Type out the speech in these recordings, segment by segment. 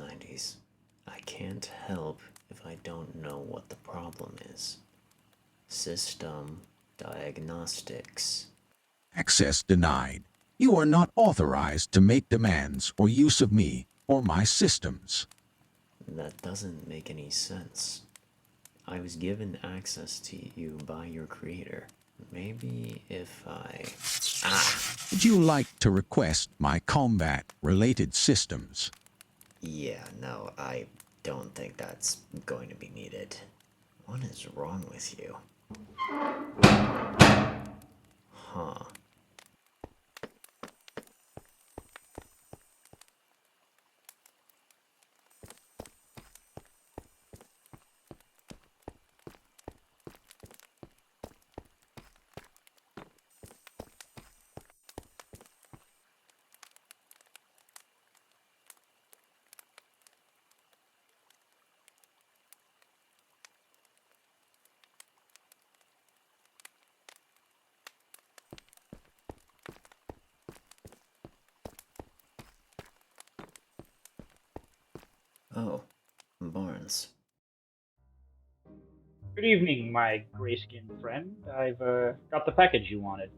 on, 90s. I can't help if I don't know what the problem is. System diagnostics. Access denied. You are not authorized to make demands or use of me or my systems. That doesn't make any sense. I was given access to you by your creator. Maybe if I... Would you like to request my combat-related systems? Yeah, no, I don't think that's going to be needed. What is wrong with you? Huh. Oh, Barnes. Good evening, my gray-skinned friend. I've got the package you wanted.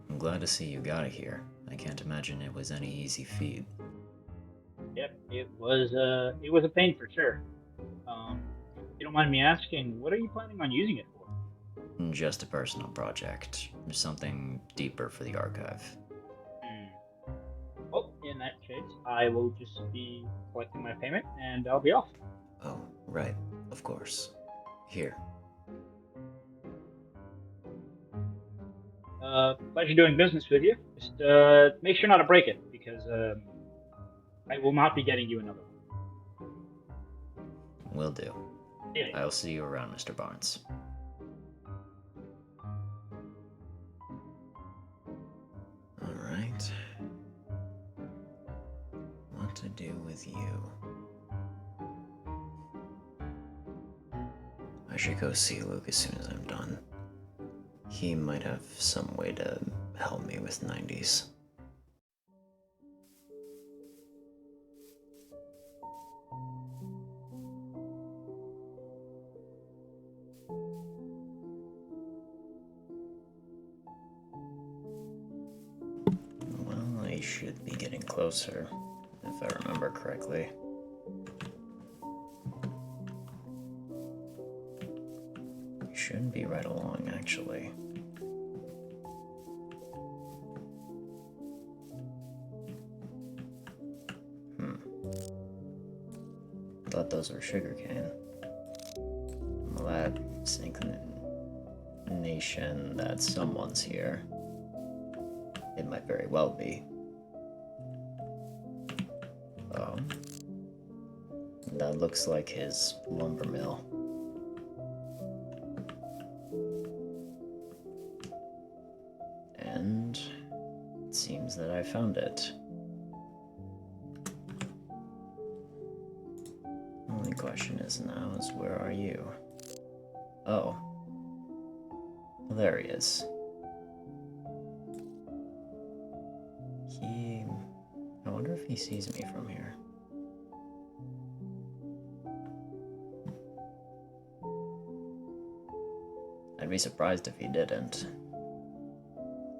I'm glad to see you got it here. I can't imagine it was any easy feat. Yep, it was a pain for sure. If you don't mind me asking, what are you planning on using it for? Just a personal project. Something deeper for the archive. Well, in that case, I will just be collecting my payment, and I'll be off. Oh, right. Of course. Here. Pleasure doing business with you. Just make sure not to break it, because I will not be getting you another one. Will do. Yeah. I'll see you around, Mr. Barnes. Alright. What to do with you? I should go see Luke as soon as I'm done. He might have some way to help me with 90s. Well, I should be getting closer, if I remember correctly. Shouldn't be right along, actually. Thought those were sugarcane. Well, that's inclination that someone's here. It might very well be. Oh. That looks like his lumber mill. And it seems that I found it. Only question is now is where are you? Oh. Well, there he is. I wonder if he sees me from here. I'd be surprised if he didn't.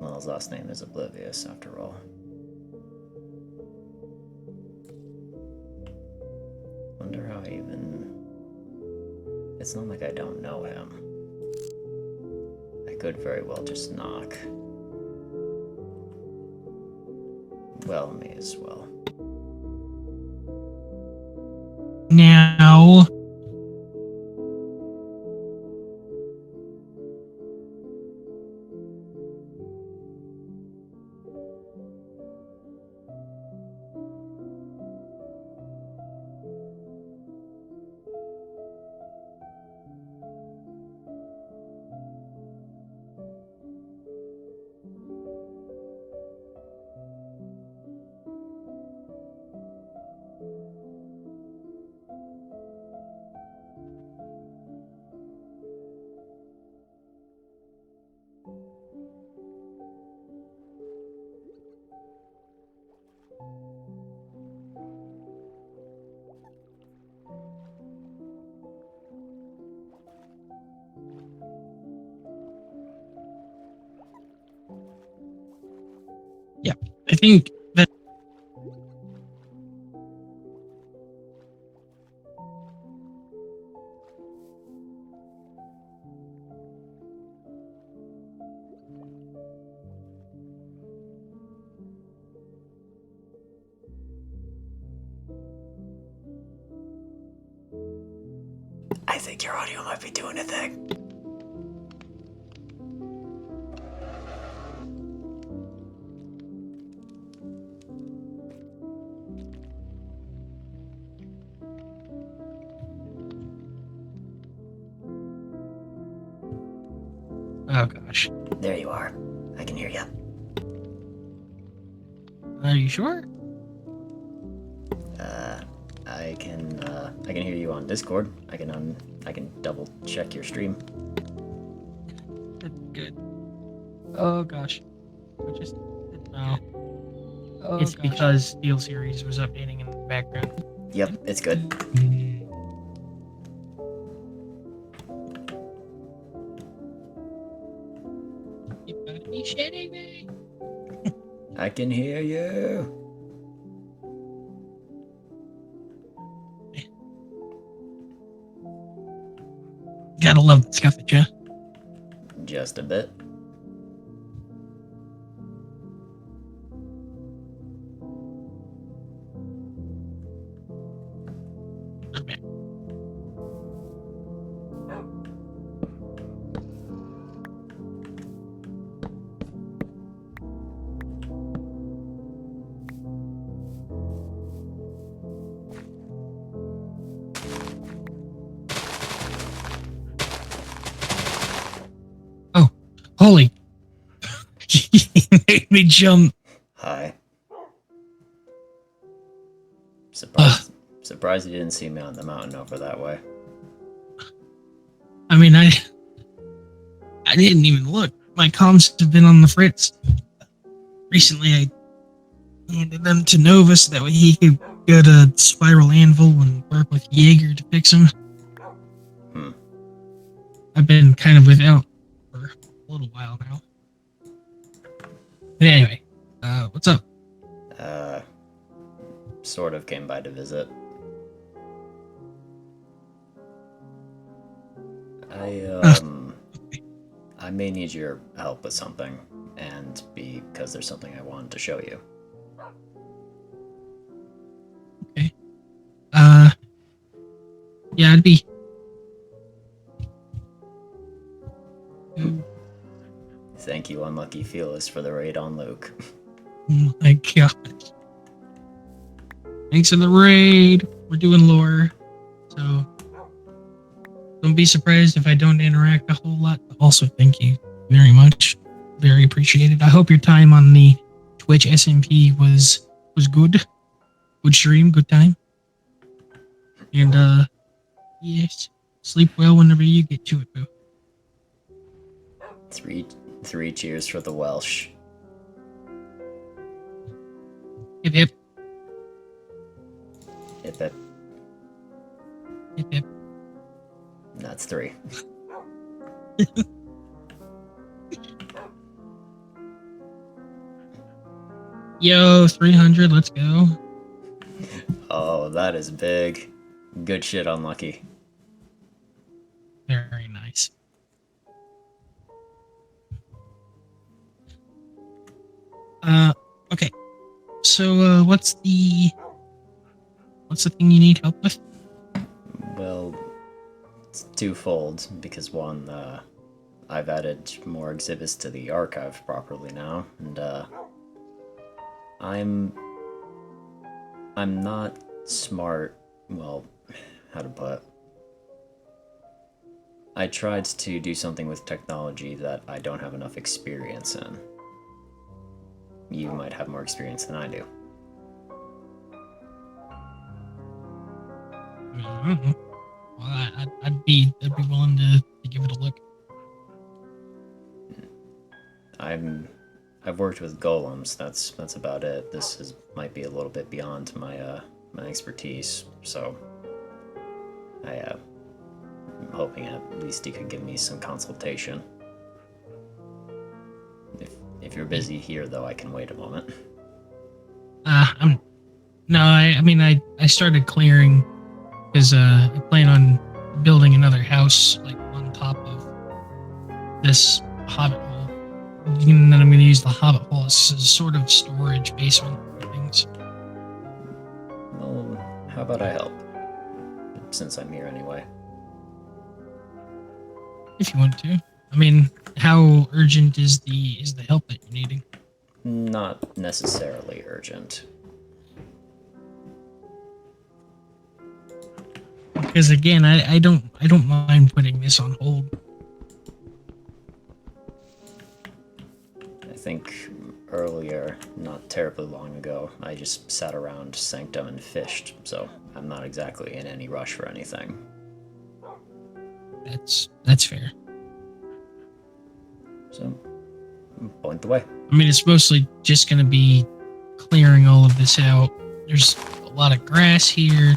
Well, his last name is Oblivious, after all. Wonder how I even... It's not like I don't know him. I could very well just knock. Well, may as well. Now. think that I think your audio might be doing a thing. oh gosh. There you are. I can hear you. Are you sure? I can hear you on Discord. I can double check your stream. Good. Oh gosh. I just no. Oh, it's gosh. Because Steel Series was updating in the background. Yep, it's good. You gotta be shitting me. I can hear you. Gotta love the scuff at you. Just a bit. Okay. Oh, holy. He made me jump. Hi. Surprised you didn't see me on the mountain over that way. I mean, I didn't even look. My comms have been on the fritz. Recently, I handed them to Nova so that way he could get a spiral anvil and work with Jaeger to fix them. I've been kind of without for a little while now. But anyway, what's up? Sort of came by to visit. I may need your help with something, and because there's something I wanted to show you. Okay. Yeah, I'd be. Thank you, Unlucky Fearless, for the raid on Luke. Oh my gosh. Thanks for the raid. We're doing lore. So don't be surprised if I don't interact a whole lot. Also, thank you very much. Very appreciated. I hope your time on the Twitch SMP was good. Good stream, good time. And yes, sleep well whenever you get to it, boo. Three cheers for the Welsh. Hip hip. Hip hip. Hip hip. That's 3. Yo, 300, let's go. Oh, that is big. Good shit, Unlucky. Very nice. Okay. So, what's the thing you need help with? Well, it's twofold, because one, I've added more exhibits to the archive properly now, and, I'm not smart, well, how to put it. I tried to do something with technology that I don't have enough experience in. You might have more experience than I do. Well, I'd be willing to give it a look. I've worked with golems. That's about it. This might be a little bit beyond my my expertise. So I'm hoping at least you could give me some consultation. If you're busy here, though, I can wait a moment. I started clearing because I plan on building another house like on top of this hobbit hole. And then I'm going to use the hobbit hole as a sort of storage basement for things. Well, how about I help? Since I'm here anyway. If you want to. I mean, how urgent is the help that you're needing? Not necessarily urgent. Because again, I don't mind putting this on hold. I think earlier, not terribly long ago, I just sat around Sanctum and fished, so I'm not exactly in any rush for anything. That's fair. So, point the way. I mean, it's mostly just going to be clearing all of this out. There's a lot of grass here.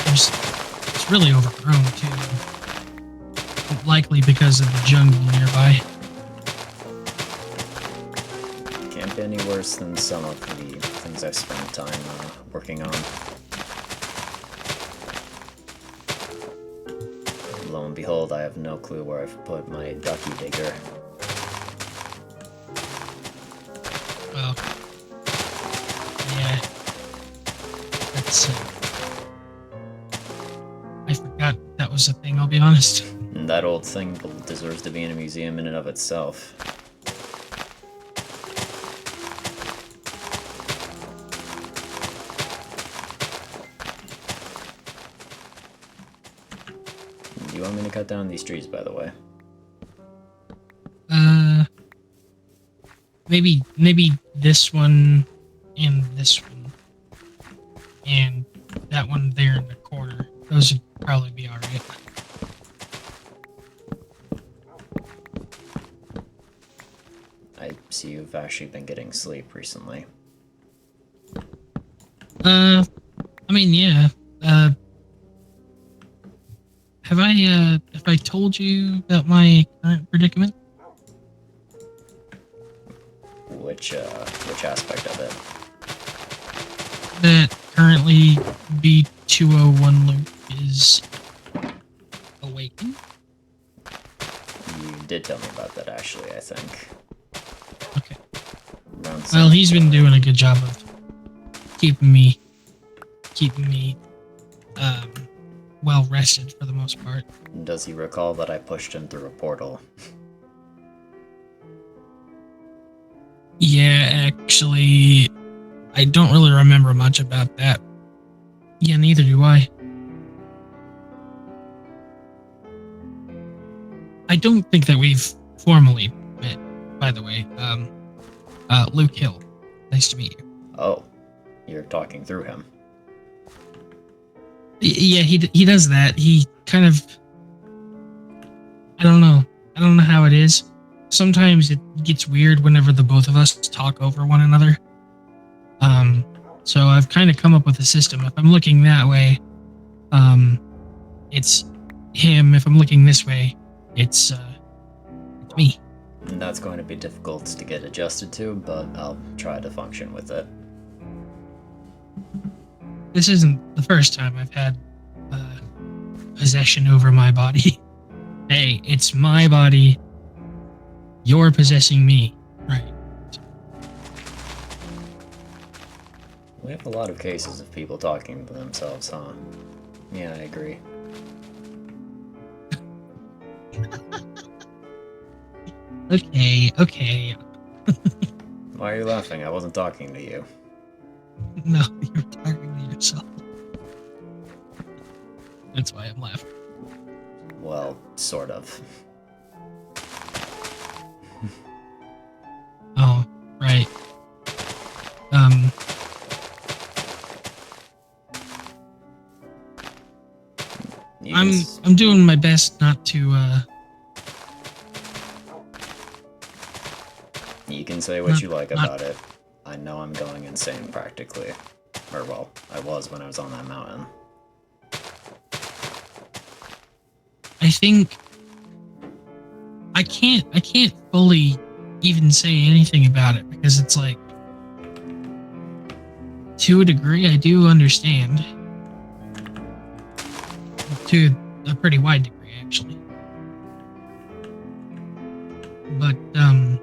It's really overgrown too. Likely because of the jungle nearby. Can't be any worse than some of the things I've spent time working on. Lo and behold, I have no clue where I've put my ducky digger. Well, yeah. That's I forgot that was a thing, I'll be honest. And that old thing deserves to be in a museum in and of itself. Do you want me to cut down these trees, by the way? Maybe this one and this one and that one there in the corner. Those would probably be alright. I see you've actually been getting sleep recently. I mean, yeah. Have I told you about my current predicament? Which aspect of it? That currently B201 Luke is awakened. You did tell me about that, actually, I think. Okay. Around Well, he's been doing a good job of keeping me well rested for the most part. Does he recall that I pushed him through a portal? Yeah, actually, I don't really remember much about that. Yeah, neither do I. I don't think that we've formally met, by the way. Luke Hill. Nice to meet you. Oh, you're talking through him. Yeah, he does that. He kind of... I don't know how it is. Sometimes it gets weird whenever the both of us talk over one another. So I've kind of come up with a system. If I'm looking that way, it's him. If I'm looking this way, it's me. And that's going to be difficult to get adjusted to, but I'll try to function with it. This isn't the first time I've had possession over my body. Hey, it's my body. You're possessing me. Right. We have a lot of cases of people talking to themselves, huh? Yeah, I agree. Okay. Why are you laughing? I wasn't talking to you. No, you're talking to yourself. That's why I'm laughing. Well, sort of. Oh, right. I'm doing my best not to You can say what you like about it. I know I'm going insane practically. Or well, I was when I was on that mountain. I think I can't fully even say anything about it because it's like To a degree, I do understand. To a pretty wide degree, actually. But I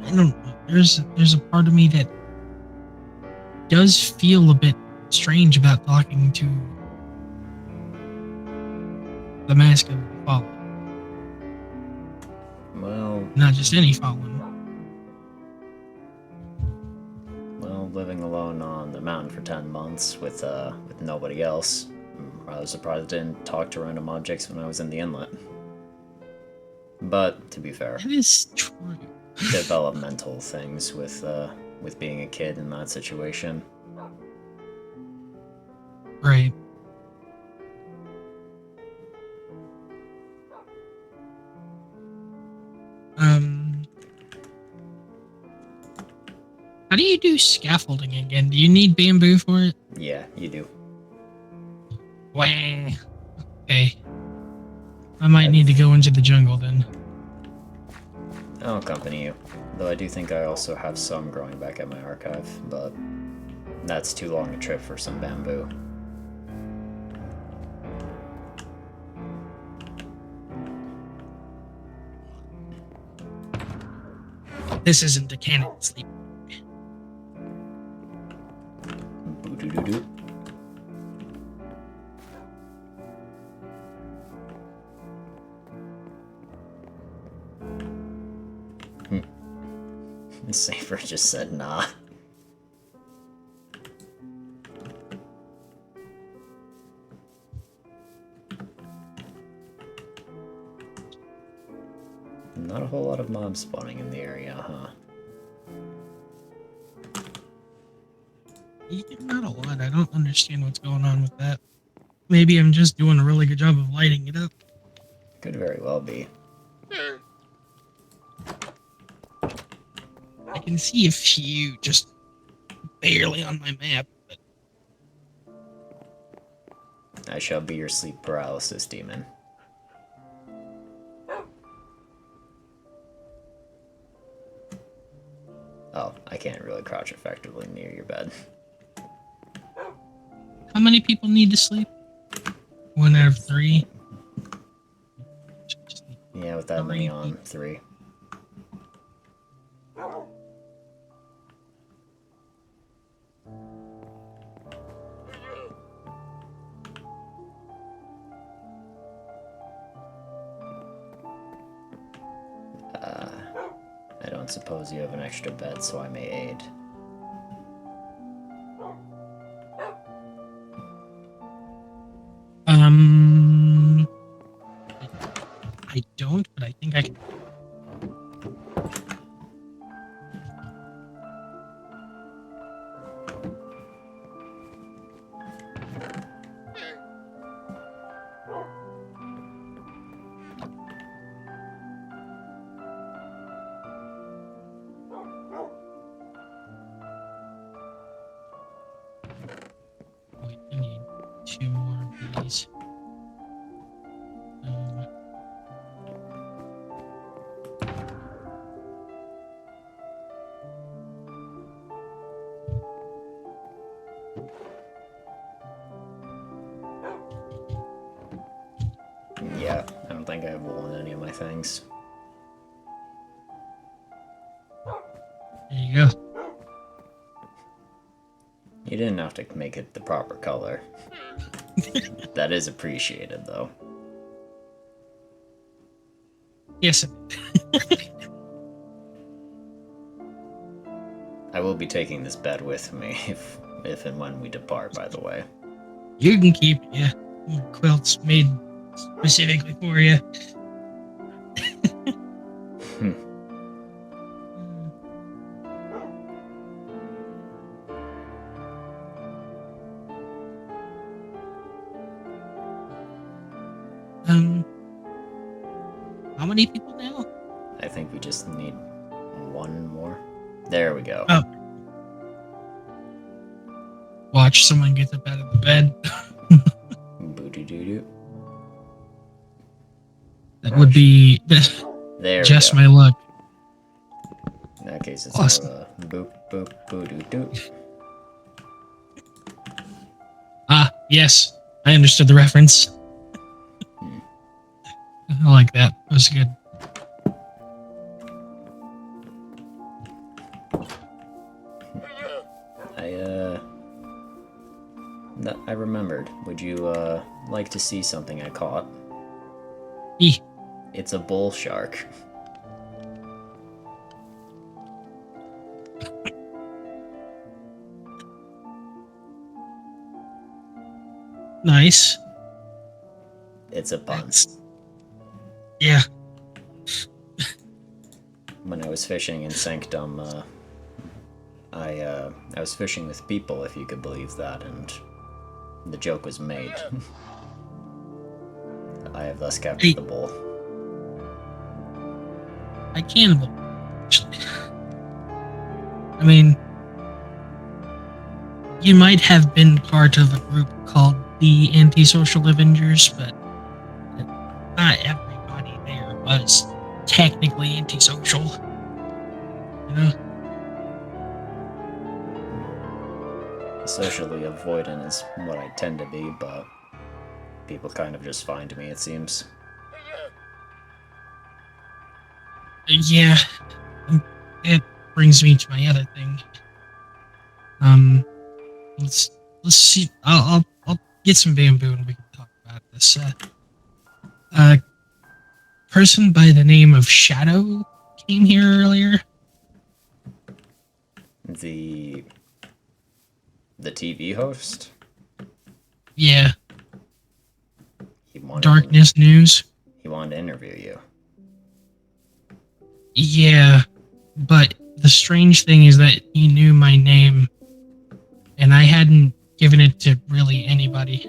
don't know. There's a part of me that does feel a bit strange about talking to the Mask of the Fallen. Well, Not just any Fallen. living alone on the mountain for 10 months with nobody else, I was surprised I didn't talk to random objects when I was in the inlet. But, to be fair, That is true. developmental things with being a kid in that situation. Right. How do you do scaffolding again? Do you need bamboo for it? Yeah, you do. Wah. Okay. I might need to go into the jungle then. I'll accompany you. Though I do think I also have some growing back at my archive, but that's too long a trip for some bamboo. This isn't a canon sleep. Boo-doo-doo-doo. Safer just said nah. Not a whole lot of mobs spawning in the area, huh? Not a lot. I don't understand what's going on with that. Maybe I'm just doing a really good job of lighting it up. Could very well be. I can see a few just barely on my map, but I shall be your sleep paralysis demon. Oh, I can't really crouch effectively near your bed. how many people need to sleep? 1 out of 3. Yeah, with that many on, 3. I don't suppose you have an extra bed, so I may aid. I don't, but I think I can. Wait, I need 2 more of these. Yeah, I don't think I have wool in any of my things. There you go. You didn't have to make it the proper color. That is appreciated, though. Yes. I will be taking this bed with me if and when we depart, by the way. You can keep it, yeah. Quilt's made specifically for you. How many people now? I think we just need 1 more. There we go. Oh. Watch someone get up out of the bed. Boo-doo-doo-doo. That would be There just we go. my luck. In that case, it's Awesome. more of a boop. boop, boo doo doo. Ah, yes. I understood the reference. I like that. That was good. I remembered. Would you like to see something I caught? E. It's a bull shark. Nice. It's a pun. Yeah. When I was fishing in Sanctum, I was fishing with people, if you could believe that, and the joke was made. I have thus captured the bull. I cannibal. Actually. I mean, you might have been part of a group called the Antisocial Avengers, but not everybody there was technically antisocial. You know? Socially avoidant is what I tend to be, but people kind of just find me, it seems. Yeah. It brings me to my other thing. Let's see. I'll get some bamboo and we can talk about this. Person by the name of Shadow came here earlier. The TV host? Yeah. He wanted Darkness News. He wanted to interview you. Yeah, but the strange thing is that he knew my name, and I hadn't given it to really anybody.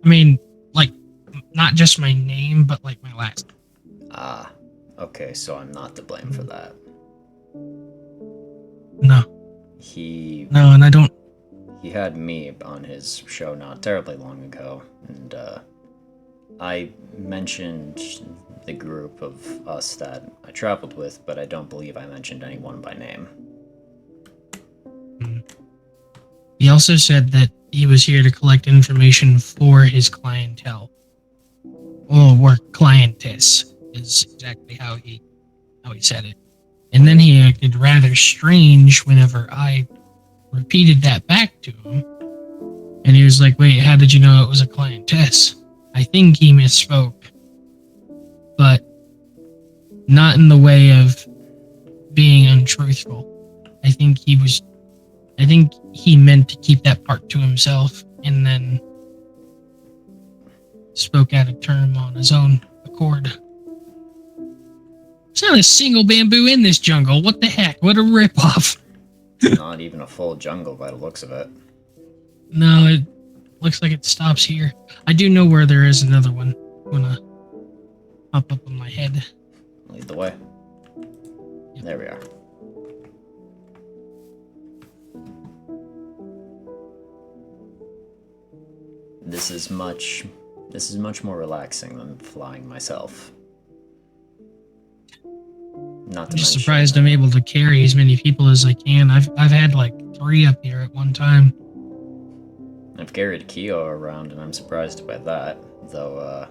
I mean, like, not just my name, but like my last name. Ah, okay, so I'm not to blame for that. No. No, and I don't. He had me on his show not terribly long ago, and I mentioned the group of us that I traveled with, but I don't believe I mentioned anyone by name. He also said that he was here to collect information for his clientele. Or clientes is exactly how he said it. And then he acted rather strange whenever I repeated that back to him. And he was like, wait, how did you know it was a clientess? I think he misspoke. But not in the way of being untruthful. I think he meant to keep that part to himself and then spoke out of term on his own accord. There's not a single bamboo in this jungle. What the heck? What a ripoff. Not even a full jungle by the looks of it. No, it looks like it stops here. I do know where there is another one. I'm gonna pop up on my head. Lead the way. Yep. There we are. This is much more relaxing than flying myself. Not to I'm just mention, surprised I'm able to carry as many people as I can. I've had like 3 up here at one time. I've carried Kyo around, and I'm surprised by that. Though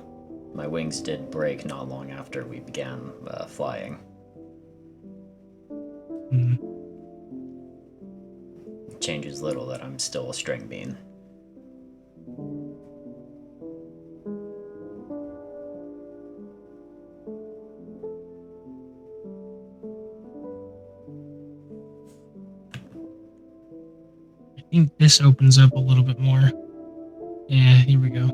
my wings did break not long after we began flying. It changes little that I'm still a string bean. I think this opens up a little bit more. Yeah, here we go.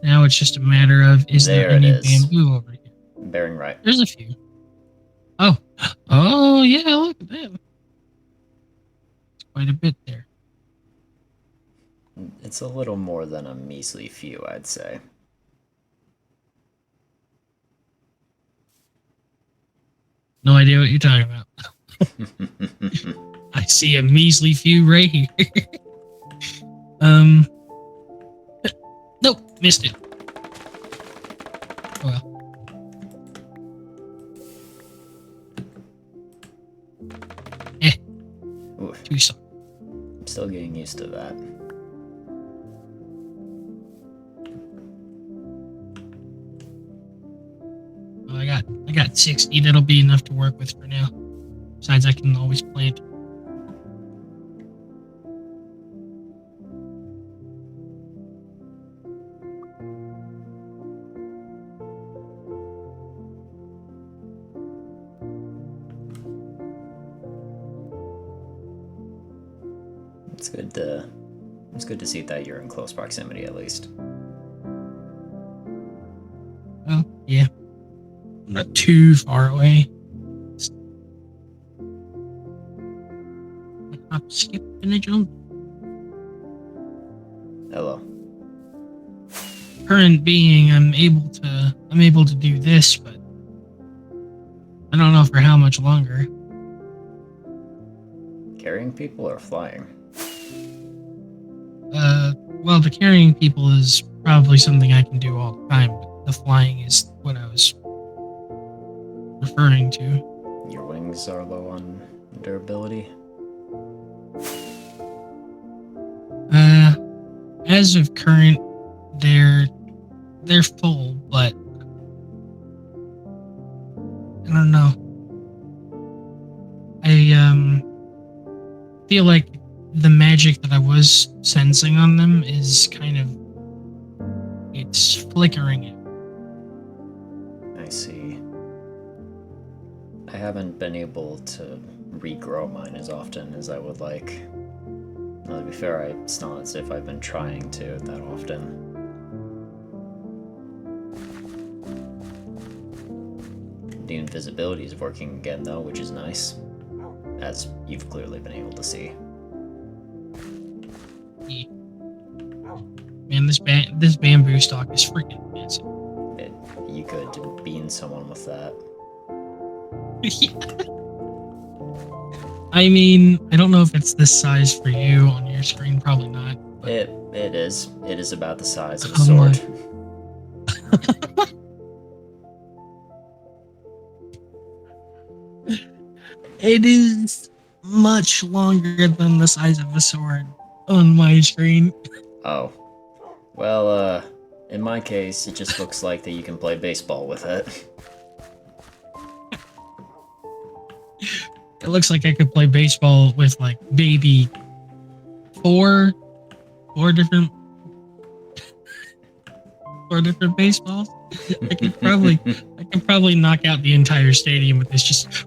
Now it's just a matter of, is there any bamboo over here? Bearing right. There's a few. Oh yeah, look at that. It's quite a bit there. It's a little more than a measly few, I'd say. No idea what you're talking about. I see a measly few right here. Nope, missed it. Oh, well. used to that. Well, I got 60. That'll be enough to work with for now. Besides, I can always plant. It's good to see that you're in close proximity at least. Well, yeah. I'm not too far away. Hop, skip, and a jump. Hello. Current being, I'm able to do this, but I don't know for how much longer. Carrying people or flying? Well, the carrying people is probably something I can do all the time, but the flying is what I was referring to. Your wings are low on durability? As of current, they're full, but I don't know. I feel like the magic that I was sensing on them is it's flickering it. I see. I haven't been able to regrow mine as often as I would like. Now, to be fair, it's not as if I've been trying to that often. The invisibility is working again though, which is nice. As you've clearly been able to see. Yeah. Man, this bamboo stalk is freaking massive. You could bean someone with that. I mean, I don't know if it's this size for you on your screen. Probably not. But... It is. It is about the size of a sword. It is much longer than the size of a sword on my screen. Oh. Well, in my case, it just looks like that you can play baseball with it. It looks like I could play baseball with like maybe four different baseballs. I could probably knock out the entire stadium with this. Just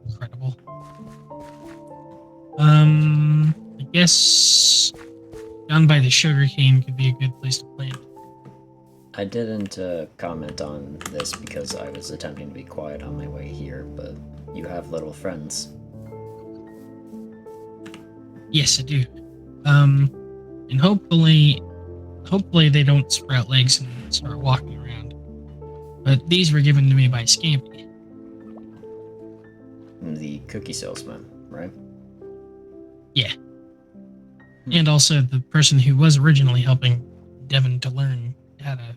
incredible. I guess down by the sugarcane could be a good place to plant. I didn't comment on this because I was attempting to be quiet on my way here, but you have little friends. Yes, I do. And hopefully they don't sprout legs and start walking around. But these were given to me by Scampy. The cookie salesman, right? Yeah. And also the person who was originally helping Devin to learn how to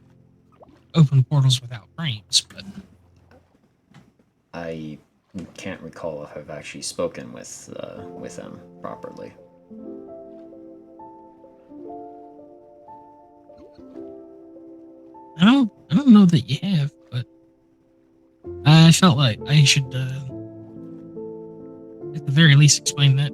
open portals without frames, but I can't recall if I've actually spoken with him properly. I don't know that you have, but I felt like I should at the very least explain that.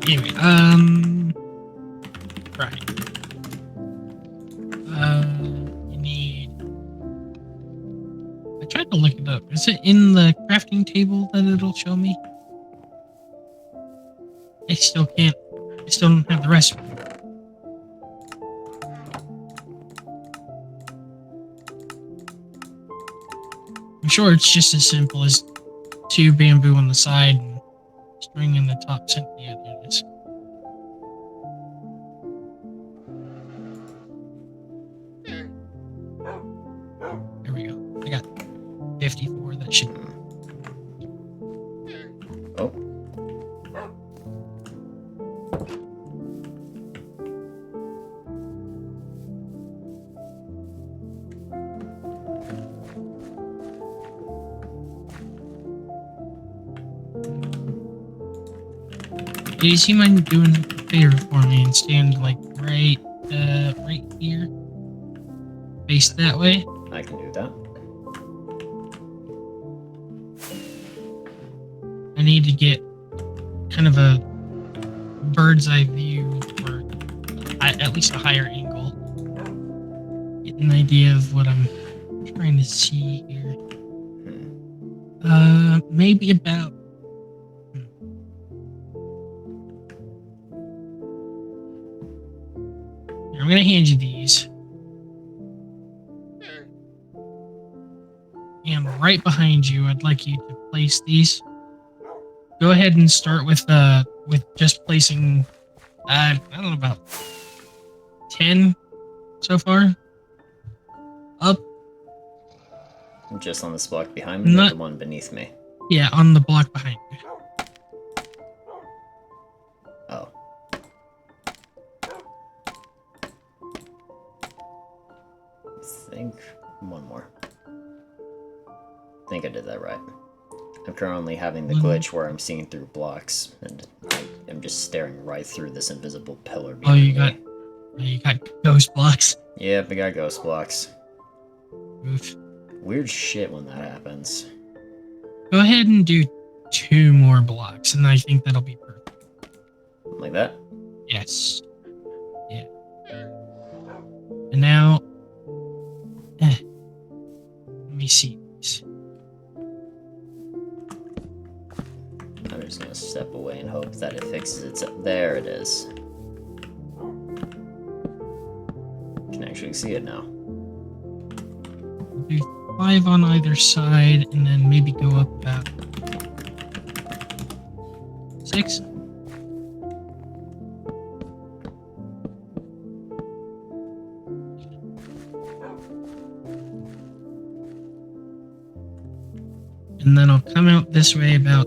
Anyway, right. You need. I tried to look it up. Is it in the crafting table that it'll show me? I still can't. I still don't have the recipe. I'm sure it's just as simple as 2 bamboo on the side and string in the top center. Yeah, there it is. There we go. I got 54. That should. Oh. Does you mind doing a favor for me and stand like right here, face that way? I can do that. I need to get kind of a bird's eye view, or at least a higher angle. Get an idea of what I'm trying to see here. Maybe about. I'm gonna hand you these. And right behind you, I'd like you to place these. Go ahead and start with just placing I don't know, about 10 so far. Up. Just on this block behind me, or the one beneath me? Yeah, on the block behind you. Oh. I think one more. I think I did that right. I'm currently having the glitch where I'm seeing through blocks, and I am just staring right through this invisible pillar behind me. You got ghost blocks. Yep, I got ghost blocks. Oof. Weird shit when that happens. Go ahead and do 2 more blocks, and I think that'll be perfect. Like that? Yes. Yeah. And now, let me see these. I'm just gonna step away and hope that it fixes itself. There it is. Can actually see it now. Do 5 on either side, and then maybe go up about 6. And then I'll come out this way about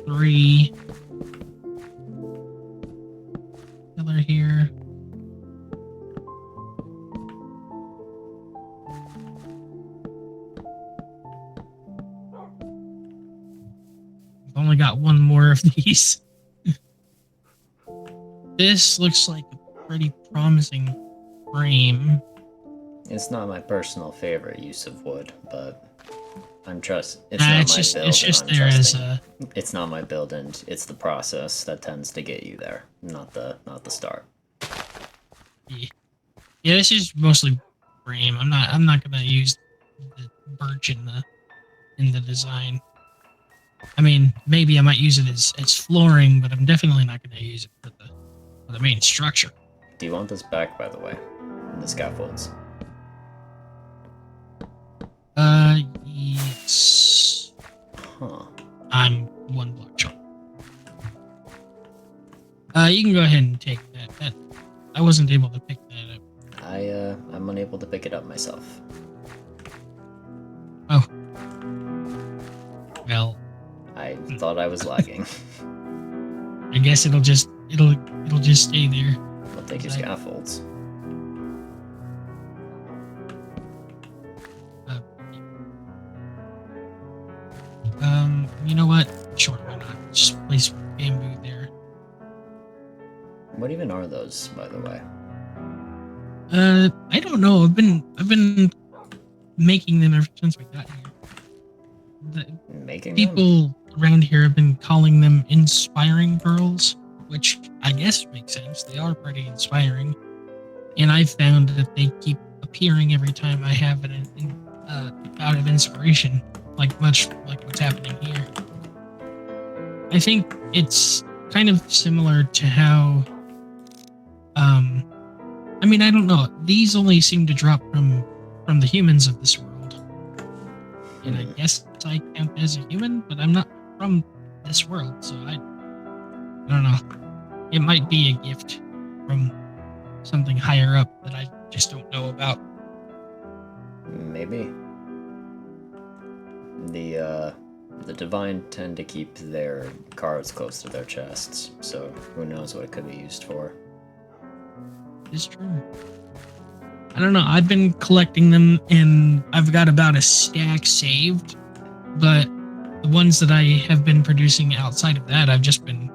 3. Pillar here. I've only got 1 more of these. This looks like a pretty promising frame. It's not my personal favorite use of wood, but I'm trust. It's just there as a. It's not my build, and it's the process that tends to get you there, not the start. Yeah, this is mostly frame. I'm not gonna use the birch in the design. I mean, maybe I might use it as flooring, but I'm definitely not gonna use it for the main structure. Do you want this back, by the way? The scaffolds. Yes. Huh. I'm 1 block short. You can go ahead and take that. I wasn't able to pick that up. I'm unable to pick it up myself. Oh. Well. I thought I was lagging. I guess it'll just stay there. I'll take your scaffolds. You know what? Sure, why not? Just place bamboo there. What even are those, by the way? I don't know. I've been making them ever since we got here. Making People around here have been calling them inspiring pearls, which I guess makes sense. They are pretty inspiring, and I've found that they keep appearing every time I have an bout of inspiration, much like what's happening here. I think it's kind of similar to how, I mean, I don't know. These only seem to drop from the humans of this world. and I guess I count as a human, but I'm not from this world, so I don't know. It might be a gift from something higher up that I just don't know about. Maybe. The divine tend to keep their cards close to their chests, so who knows what it could be used for. It's true. I don't know. I've been collecting them, and I've got about a stack saved, but the ones that I have been producing outside of that, I've just been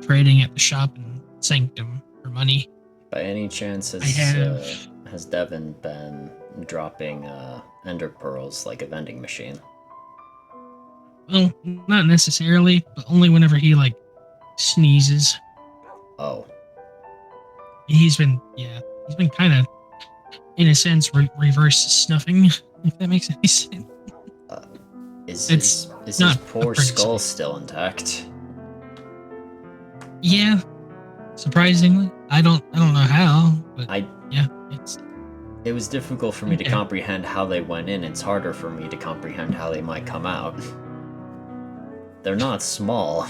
trading at the shop in Sanctum for money. By any chance, has Devin been dropping ender pearls like a vending machine? Well, not necessarily, but only whenever he, like, sneezes. Oh. He's been kind of, in a sense, reverse snuffing, if that makes any sense. Is his poor skull still intact? Yeah, surprisingly. I don't know how, but It was difficult for me to comprehend how they went in. It's harder for me to comprehend how they might come out. They're not small.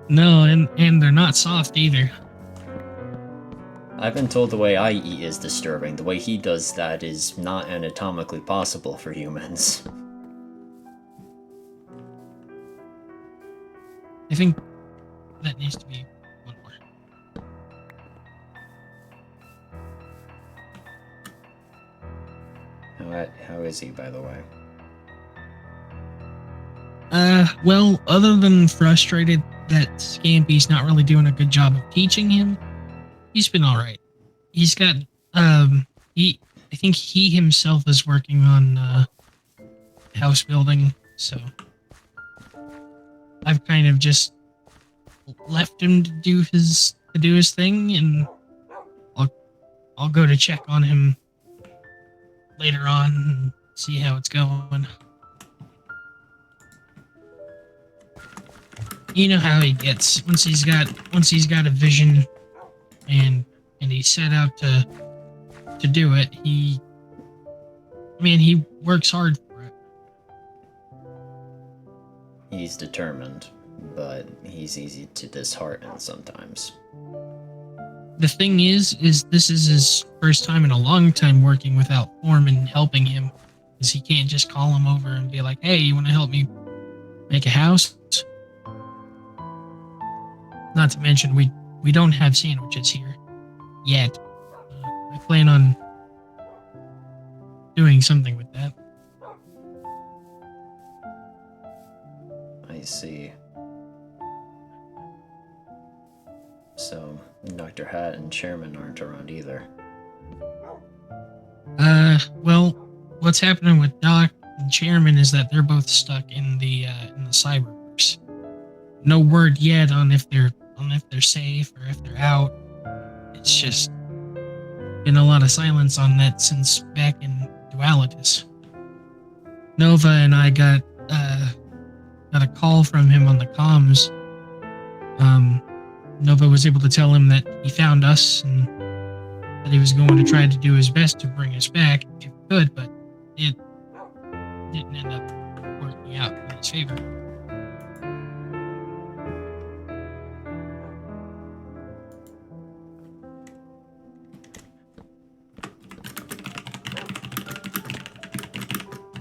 No, and they're not soft either. I've been told the way I eat is disturbing. The way he does that is not anatomically possible for humans. I think that needs to be one more. How is he, by the way? Well, other than frustrated that Scampy's not really doing a good job of teaching him, he's been alright. He's got, I think he himself is working on, house building, so I've kind of just left him to do his thing, and I'll go to check on him later on and see how it's going. You know how he gets once he's got a vision and he's set out to do it. He works hard for it. He's determined, but he's easy to dishearten sometimes. The thing is this is his first time in a long time working without Foreman helping him, because he can't just call him over and be like, "Hey, you want to help me make a house?" Not to mention, we don't have sandwiches here yet. I plan on doing something with that. I see. So, Dr. Hat and Chairman aren't around either. Well, what's happening with Doc and Chairman is that they're both stuck in the cyberverse. No word yet on if they're safe or if they're out. It's just been a lot of silence on that since back in Dualitas. Nova and I got a call from him on the comms. Nova was able to tell him that he found us and that he was going to try to do his best to bring us back if he could, but it didn't end up working out in his favor.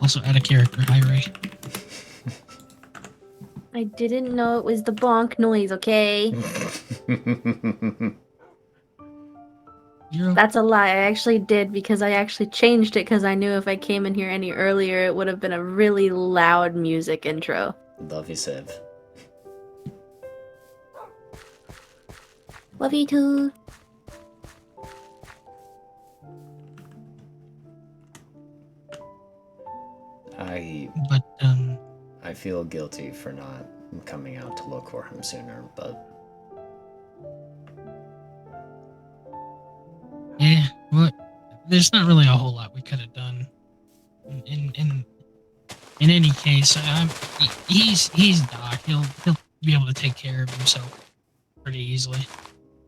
Also out of character, hi Ray. I didn't know it was the bonk noise, okay? That's a lie. I actually did, because I actually changed it because I knew if I came in here any earlier, it would have been a really loud music intro. Love you, Siv. Love you too. I feel guilty for not coming out to look for him sooner, but... Yeah, well, there's not really a whole lot we could have done. In any case, he's Doc. He'll be able to take care of himself pretty easily.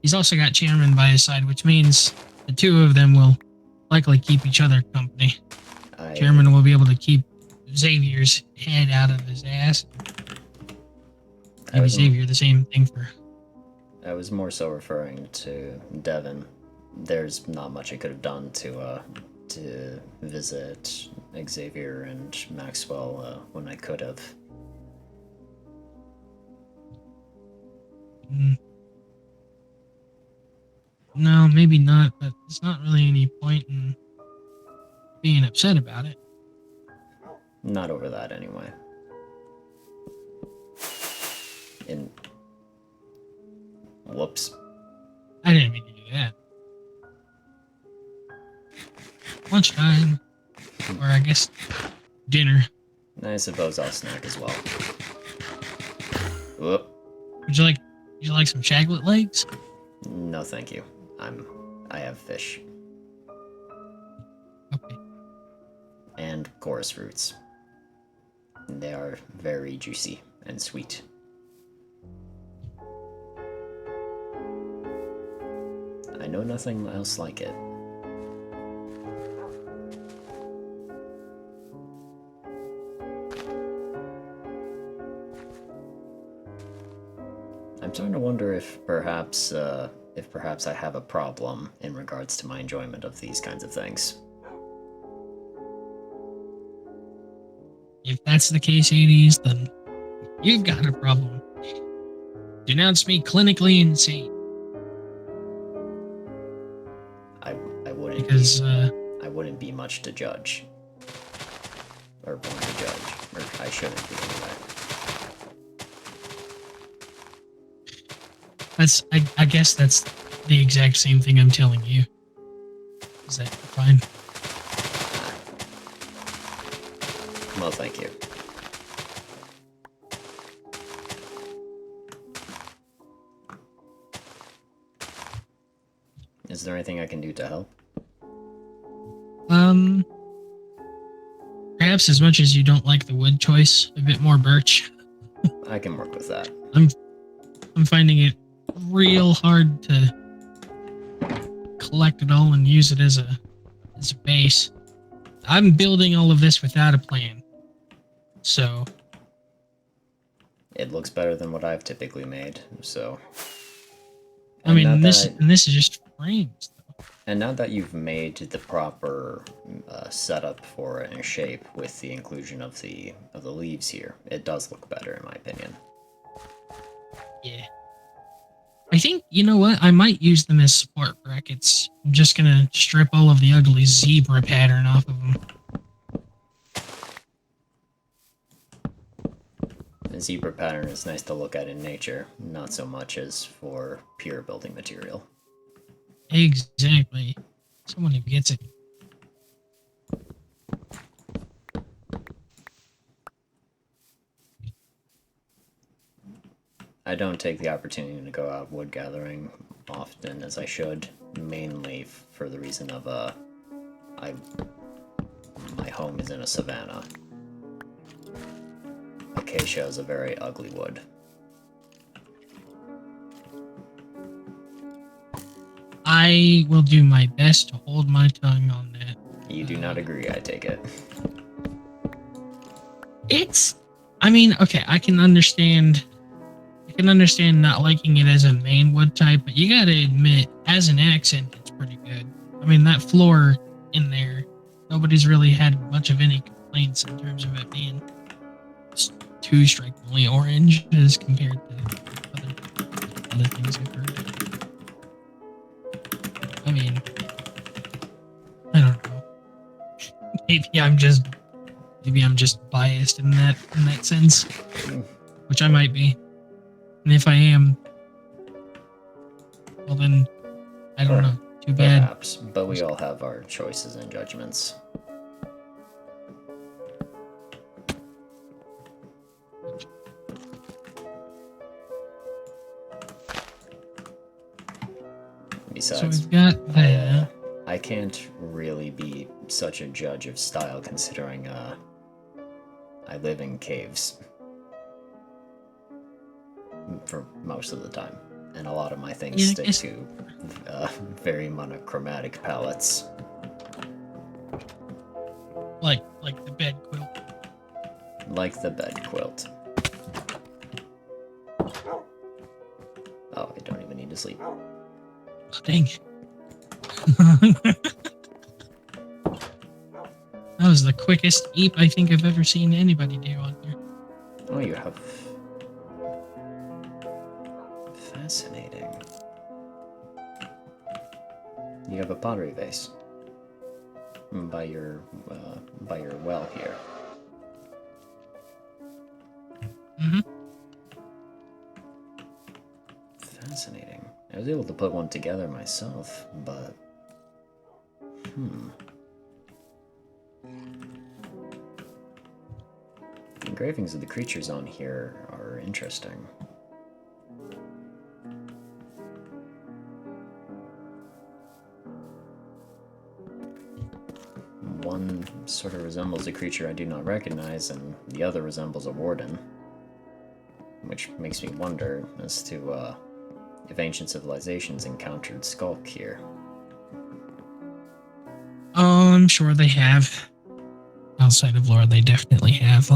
He's also got Chairman by his side, which means the two of them will likely keep each other company. Chairman will be able to keep Xavier's head out of his ass. I Maybe was, Xavier, the same thing for. I was more so referring to Devin. There's not much I could have done to visit Xavier and Maxwell when I could have. No, maybe not, but there's not really any point in being upset about it. Not over that, anyway. Whoops. I didn't mean to do that. Lunchtime, or I guess dinner. I suppose I'll snack as well. Whoop. Would you like some shaglet legs? No, thank you. I have fish. Okay. And chorus fruits. They are very juicy and sweet. I know nothing else like it. I'm starting to wonder if perhaps I have a problem in regards to my enjoyment of these kinds of things. If that's the case, 80s, then you've got a problem. Denounce me clinically insane. I wouldn't Because, I wouldn't be much to judge. Or want to judge. Or I shouldn't be anyway. I guess that's the exact same thing I'm telling you. Is that fine? Well, thank you. Is there anything I can do to help? Perhaps as much as you don't like the wood choice, a bit more birch. I can work with that. I'm finding it real hard to collect it all and use it as a base. I'm building all of this without a plan. So It looks better than what I've typically made, so... I mean, this is just frames, though. And now that you've made the proper setup for it and shape with the inclusion of the leaves here, it does look better in my opinion. Yeah. I think, you know what? I might use them as support brackets. I'm just gonna strip all of the ugly zebra pattern off of them. The zebra pattern is nice to look at in nature, not so much as for pure building material. Exactly. Someone who gets it. I don't take the opportunity to go out wood gathering often as I should, mainly for the reason of my home is in a savanna. Acacia is a very ugly wood. I will do my best to hold my tongue on that. You do not agree, I take it. I mean, okay, I can understand not liking it as a main wood type, but you gotta admit, as an accent, it's pretty good. I mean, that floor in there, nobody's really had much of any complaints in terms of it being too strikingly orange as compared to other things I've heard. I mean, I don't know. Maybe I'm just biased in that sense, which I might be. And if I am, well then, I don't know. Too bad. Perhaps, but we all have our choices and judgments. Besides, So we've got that. I can't really be such a judge of style considering I live in caves for most of the time, and a lot of my things stick to very monochromatic palettes. Like the bed quilt. like the bed quilt. Oh, I don't even need to sleep. Oh, dang. That was the quickest eep I think I've ever seen anybody do on here. Oh, you have... Fascinating. You have a pottery vase. By your well here. Mm-hmm. Fascinating. I was able to put one together myself, but... The engravings of the creatures on here are interesting. One sort of resembles a creature I do not recognize, and the other resembles a warden. Which makes me wonder as to, if ancient civilizations encountered Skulk here. Oh, I'm sure they have. Outside of lore, they definitely have.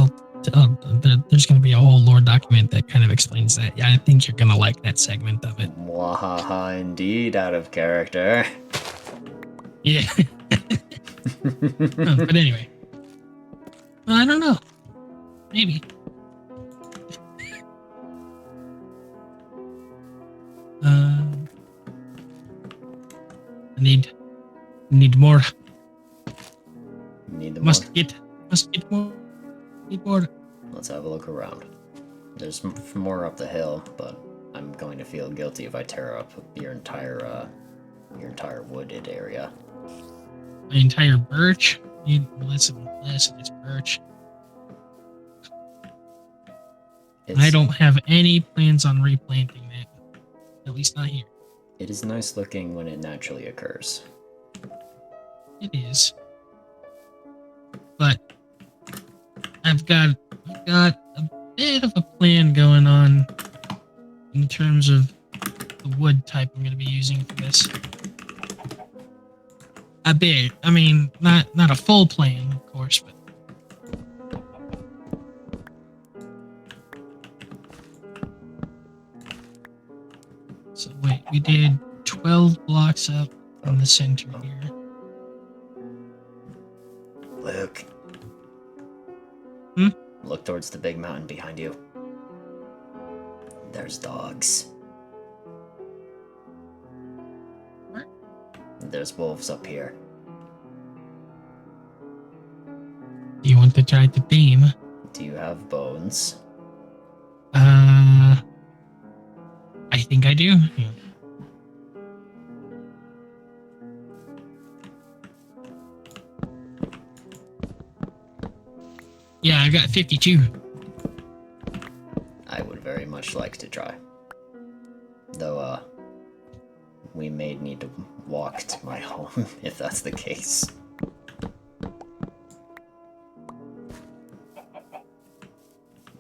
There's going to be a whole lore document that kind of explains that. Yeah, I think you're going to like that segment of it. Mwahaha, indeed, out of character. Yeah. Oh, but anyway. I don't know. Maybe. I need more. Need the Must more? get more. Need more. Let's have a look around. There's more up the hill, but I'm going to feel guilty if I tear up your entire wooded area. My entire birch. Listen, it's birch. I don't have any plans on replanting that. At least not here. It is nice looking when it naturally occurs. It is. But I've got a bit of a plan going on in terms of the wood type I'm going to be using for this. A bit. I mean, not a full plan, of course, but so wait, we did 12 blocks up in the center here. Luke. Hmm? Look towards the big mountain behind you. There's dogs. Where? There's wolves up here. Do you want to try to tame? Do you have bones? I think I do. Yeah. Yeah, I got 52. I would very much like to try. Though, we may need to walk to my home if that's the case.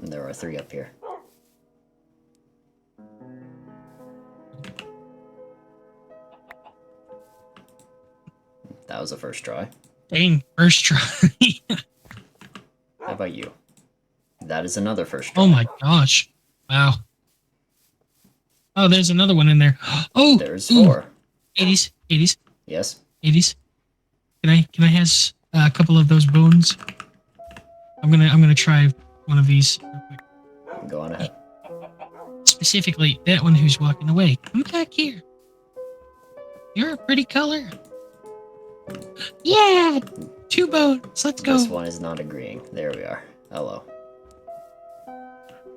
There are 3 up here. That was the first try. Dang, first try. How about you? That is another first try. Oh my gosh. Wow. Oh, there's another one in there. Oh, There's ooh. 4. 80s. Yes? 80s. Can I have a couple of those bones? I'm gonna try one of these real quick. Go on ahead. Specifically, that one who's walking away. Come back here. You're a pretty color. Yeah, 2 bones. Let's go. This one is not agreeing. There we are. Hello.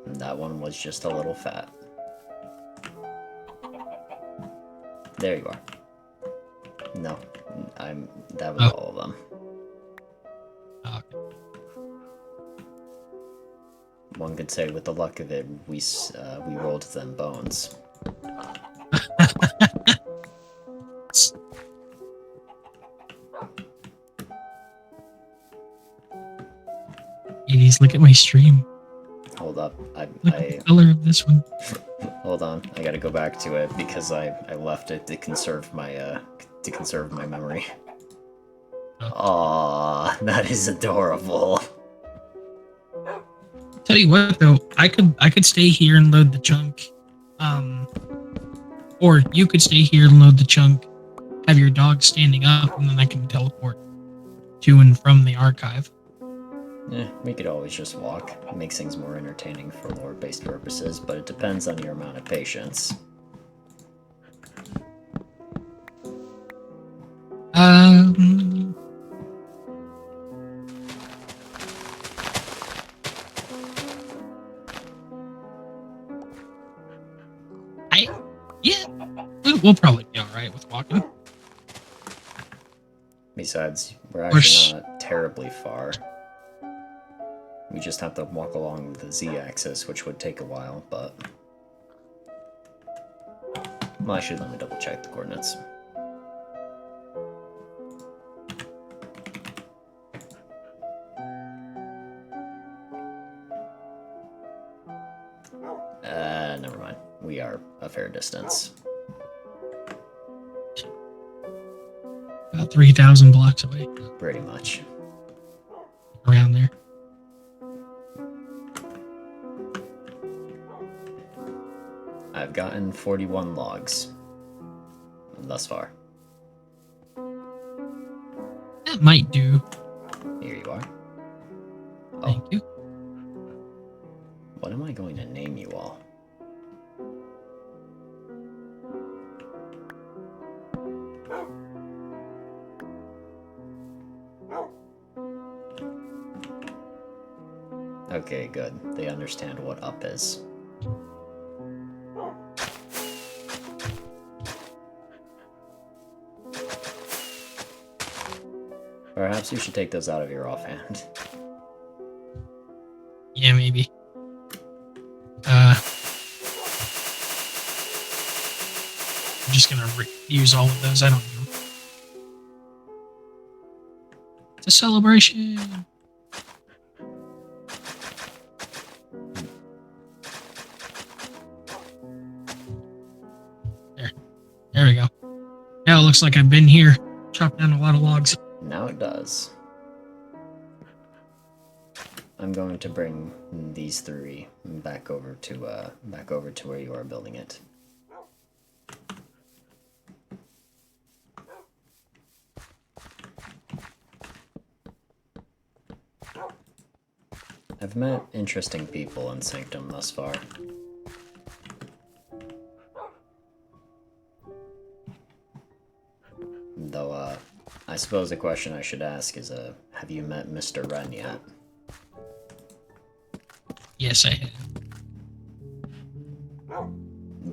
And that one was just a little fat. There you are. No, that was all of them. Okay. One could say, with the luck of it, we rolled them bones. Ladies, look at my stream. Hold up, Look at the color of this one. Hold on, I gotta go back to it because I left it to conserve my memory. Aww, that is adorable. tell you what though, I could stay here and load the chunk. Or you could stay here and load the chunk, have your dog standing up, and then I can teleport to and from the archive. We could always just walk. It makes things more entertaining for lore-based purposes, but it depends on your amount of patience. Yeah, we'll probably be all right with walking. Besides, we're actually not terribly far. We just have to walk along the z-axis, which would take a while, but... Well, actually, let me double check the coordinates. Never mind. We are a fair distance. About 3,000 blocks away. Pretty much. Around there. I've gotten 41 logs thus far. That might do. Here you are. Thank you. What am I going to name you all? Okay, good. They understand what up is. Perhaps you should take those out of your offhand. Yeah, maybe. I'm just gonna use all of those. I don't know. It's a celebration. There we go. Now it looks like I've been here. Chopped down a lot of logs. Now it does. I'm going to bring these three back over to where you are building it. I've met interesting people in Sanctum thus far. Though, I suppose the question I should ask is, have you met Mr. Wren yet? Yes, I have.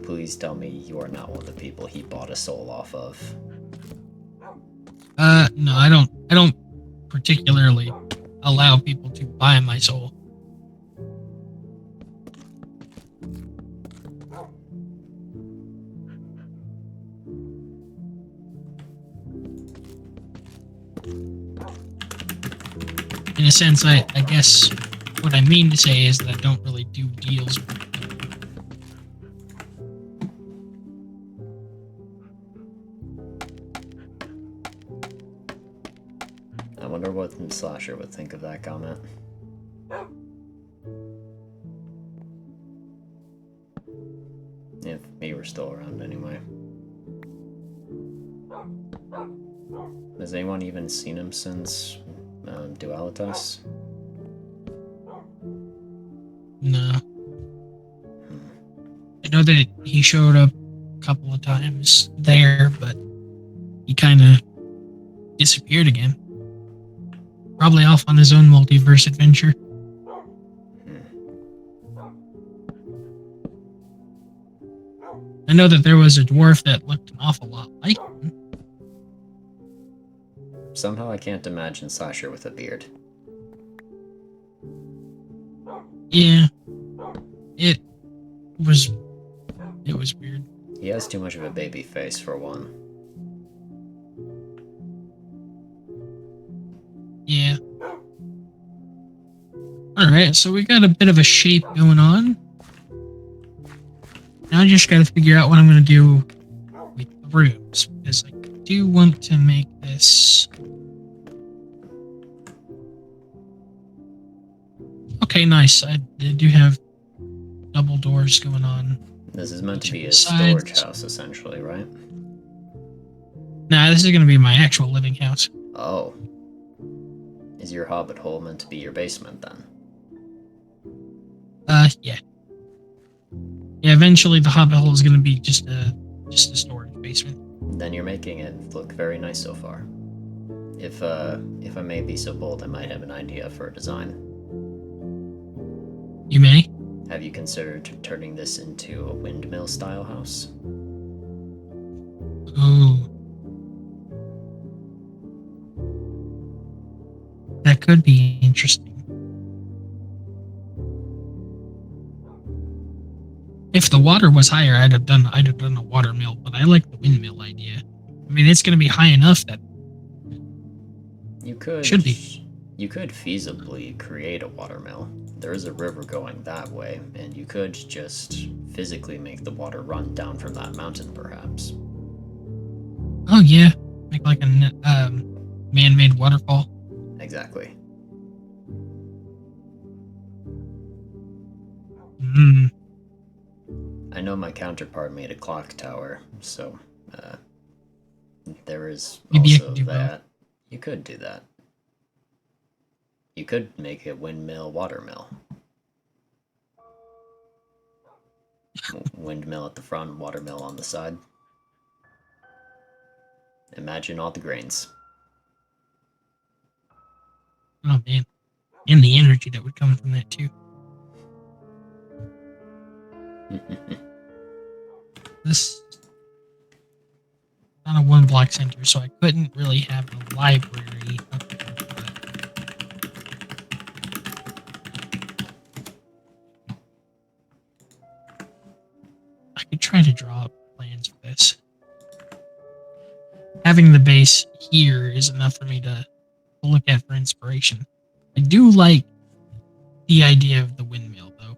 Please tell me you are not one of the people he bought a soul off of. No, I don't particularly allow people to buy my soul. In a sense, I guess what I mean to say is that I don't really do deals. I wonder what Slasher would think of that comment. If he were still around anyway. Has anyone even seen him since Dualitas? No. I know that he showed up a couple of times there, but he kind of disappeared again. Probably off on his own multiverse adventure. I know that there was a dwarf that looked an awful lot like him. Somehow I can't imagine Slasher with a beard. Yeah. It was weird. He has too much of a baby face for one. Yeah. Alright, so we got a bit of a shape going on. Now I just gotta figure out what I'm gonna do with the rooms, because I do want to make this... Okay, Okay, nice. I do have double doors going on. This is meant to be a Besides- storage house, essentially, right? Nah, this is gonna be my actual living house. Oh. Is your hobbit hole meant to be your basement, then? Yeah. Yeah, eventually the hobbit hole is gonna be just a storage basement. Then you're making it look very nice so far. If I may be so bold, I might have an idea for a design. You may. Have you considered turning this into a windmill-style house? Ooh. That could be interesting. If the water was higher, I'd have done a water mill, but I like the windmill idea. I mean, it's gonna be high enough that You could Should be. You could feasibly create a watermill. There is a river going that way, and you could just physically make the water run down from that mountain, perhaps. oh yeah, make like a man-made waterfall. Exactly. Mm. I know my counterpart made a clock tower, so there is Maybe I also could do both. that. You could do that. You could make a windmill watermill. Windmill at the front, watermill on the side. Imagine all the grains. Oh man, and the energy that would come from that too. This not a one-block center, so I couldn't really have a library up there. But I could try to draw up plans for this. Having the base here is enough for me to look at for inspiration. I do like the idea of the windmill, though.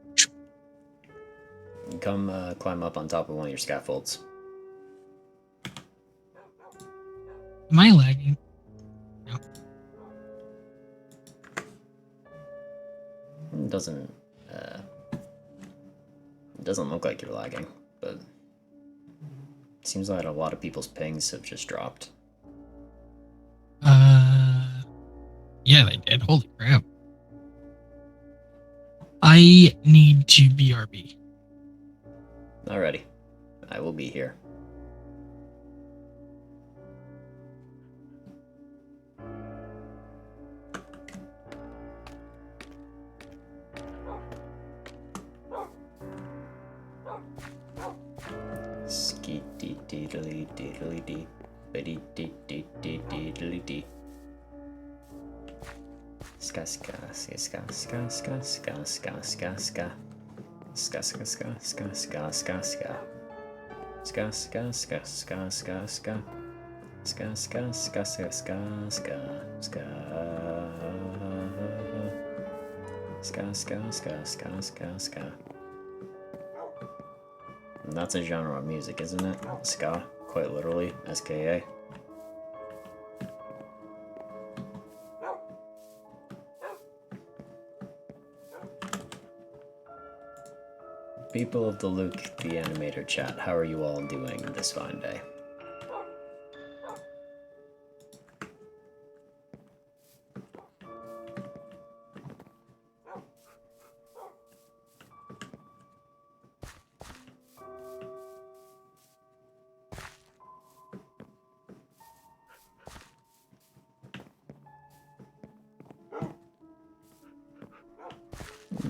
Come climb up on top of one of your scaffolds. Am I lagging? No. It doesn't look like you're lagging, but it seems like a lot of people's pings have just dropped. Yeah, they did. Holy crap. I need to BRB. Alrighty. I will be here. Skeet dee deedly deedly dee. Biddy dee dee dee deedly dee. Ska ska ska ska ska ska ska ska ska ska. Ska ska ska ska ska ska ska. Ska ska ska ska ska ska. Ska ska ska ska ska ska ska. Ska ska ska ska ska ska. That's a genre of music, isn't it? Ska, quite literally, SKA. People of the Luke the Animator chat, how are you all doing this fine day?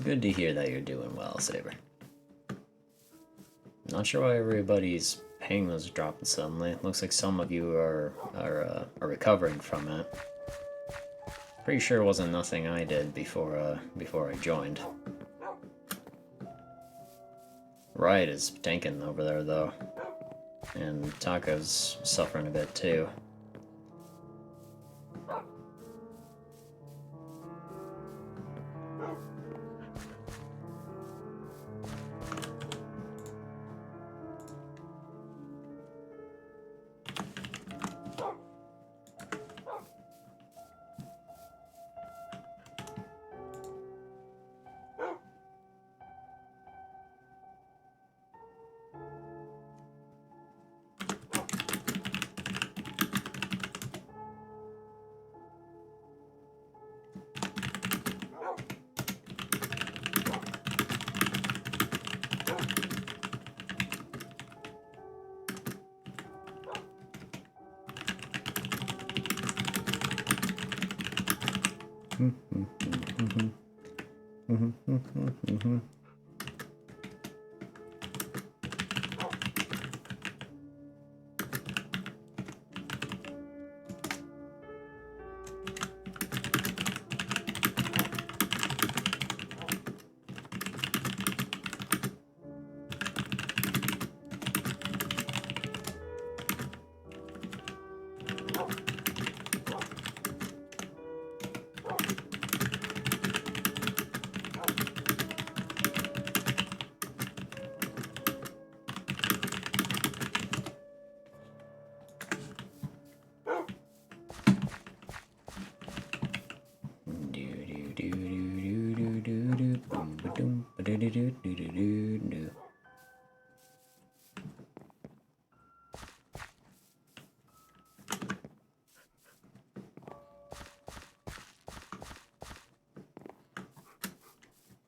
Good to hear that you're doing well, Saber. Not sure why everybody's ping was dropping suddenly. Looks like some of you are recovering from it. Pretty sure it wasn't nothing I did before I joined. Riot is tanking over there though, and Taco's suffering a bit too.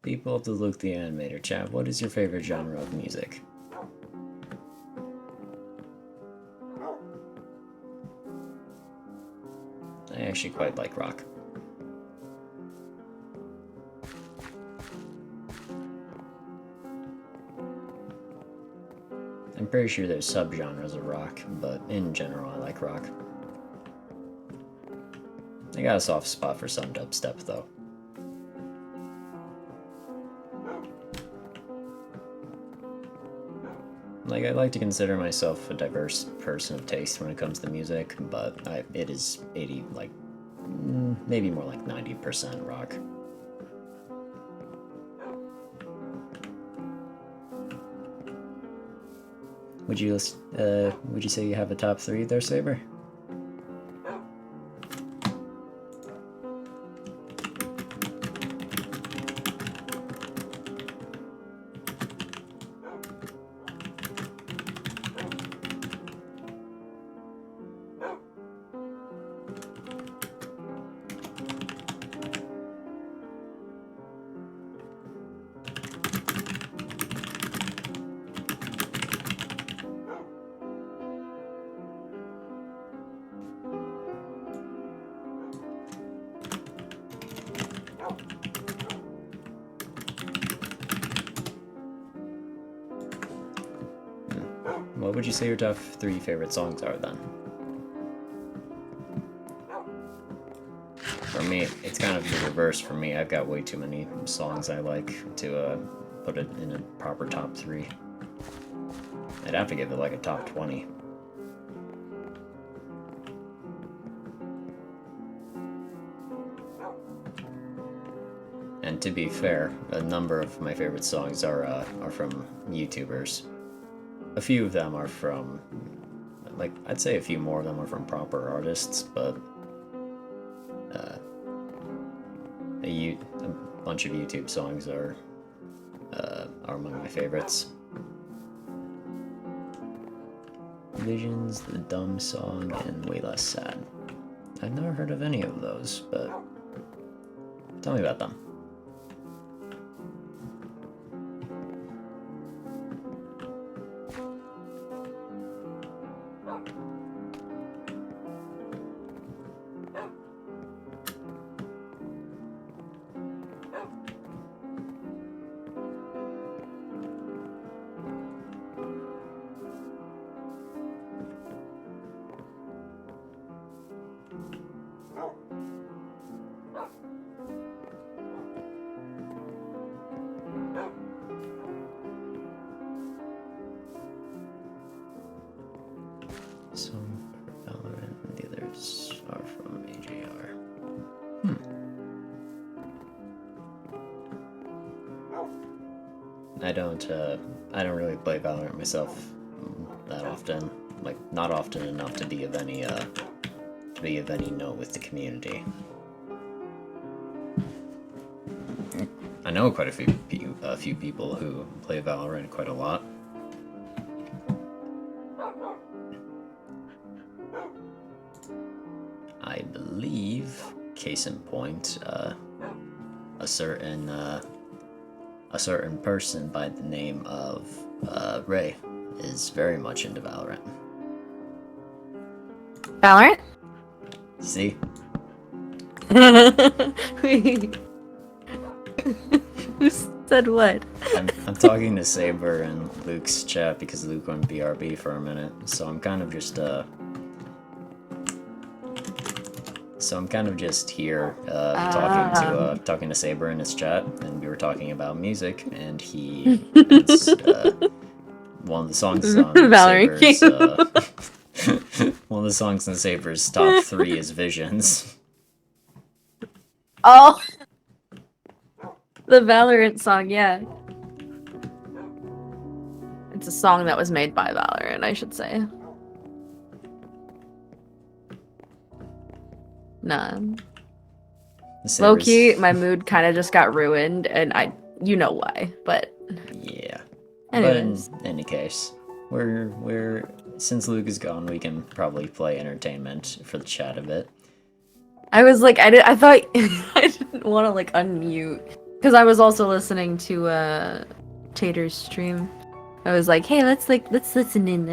People of the Luke the Animator chat, what is your favorite genre of music? I actually quite like rock. I'm pretty sure there's subgenres of rock, but in general I like rock. I got a soft spot for some dubstep though. Like, I like to consider myself a diverse person of taste when it comes to music, but it is 80, like, maybe more like 90% rock. Would you say you have a top 3 there, Saber? What would you say your top 3 favorite songs are then? For me, it's kind of the reverse for me. I've got way too many songs I like to put it in a proper top 3. I'd have to give it like a top 20. And to be fair, a number of my favorite songs are from YouTubers. A few of them are from, like, I'd say a few more of them are from proper artists, but a bunch of YouTube songs are among my favorites. Visions, The Dumb Song, and Way Less Sad. I've never heard of any of those, but tell me about them. Some for Valorant, and the others are from AJR. I don't really play Valorant myself that often. Like, not often enough to be of any note with the community. I know quite a few people who play Valorant quite a lot. I believe, case in point, a certain person by the name of Ray is very much into Valorant. Valorant? See? Who said what? I'm talking to Saber and Luke's chat because Luke went BRB for a minute, so I'm kind of just here talking to Saber in his chat, and we were talking about music, and one of the songs on Valerie Saber's one of the songs in Saber's top 3 is Visions. Oh, the Valorant song, yeah. It's a song that was made by Valorant, I should say. Nah. Low key, my mood kind of just got ruined, and you know why, but Yeah. anyways. But in any case, we're since Luke is gone, we can probably play entertainment for the chat a bit. I was like, I thought I didn't want to like unmute because I was also listening to Tater's stream. I was like, hey, let's listen in.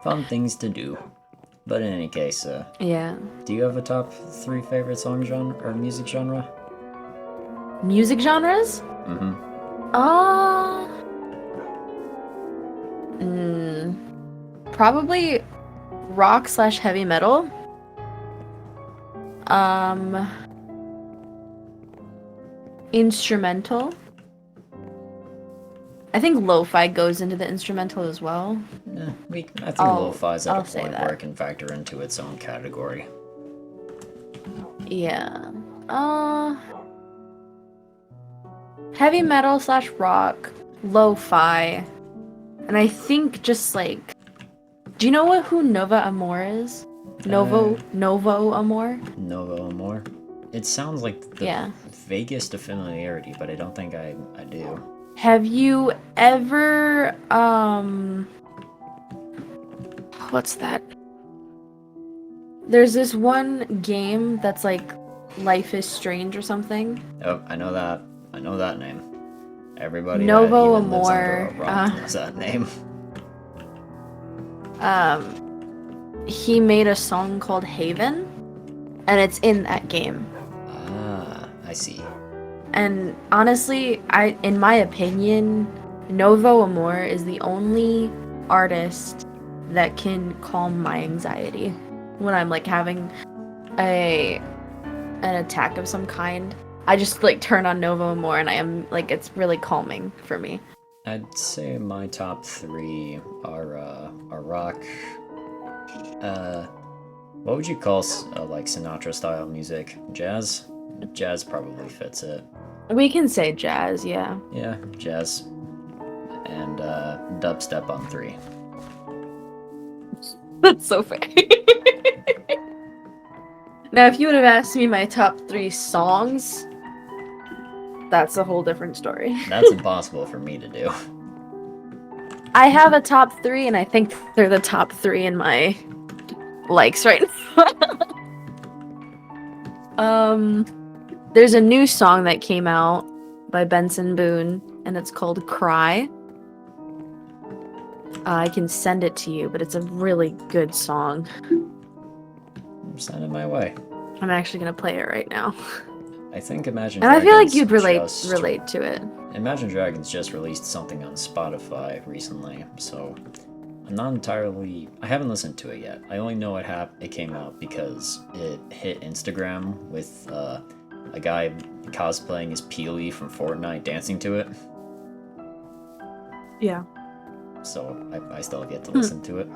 Fun things to do. But in any case, Yeah. do you have a top 3 favorite song genre or music genre? Music genres? Mm-hmm. Probably rock / heavy metal. Instrumental. I think lo-fi goes into the instrumental as well. Yeah, I think lo-fi's at I'll a say point that. where it can factor into its own category. Yeah. Heavy metal / rock, lo-fi, and I think just like, do you know who Nova Amor is? Novo Amor? Novo Amor? It sounds like the vaguest of familiarity, but I don't think I do. Have you ever what's that? There's this one game that's like Life is Strange or something. Oh, I know that name. Everybody Novo that even lives under Amor, a rock knows that name. He made a song called Haven, and it's in that game. Ah, I see. And honestly, in my opinion, Novo Amor is the only artist that can calm my anxiety when I'm like having an attack of some kind. I just like turn on Novo Amor and I am like, it's really calming for me. I'd say my top 3 are rock. What would you call like Sinatra style music? Jazz? Jazz probably fits it. We can say jazz, yeah. Yeah, jazz. And dubstep on 3. That's so fair. Now, if you would have asked me my top 3 songs, that's a whole different story. That's impossible for me to do. I have a top 3, and I think they're the top 3 in my likes right now. There's a new song that came out by Benson Boone, and it's called Cry. I can send it to you, but it's a really good song. Send it my way. I'm actually gonna play it right now. I think Imagine And Dragons I feel like you'd relate to it. Imagine Dragons just released something on Spotify recently, so I'm not entirely... I haven't listened to it yet. I only know it came out because it hit Instagram with a guy cosplaying as Peely from Fortnite dancing to it. Yeah. So I still have yet to listen to it.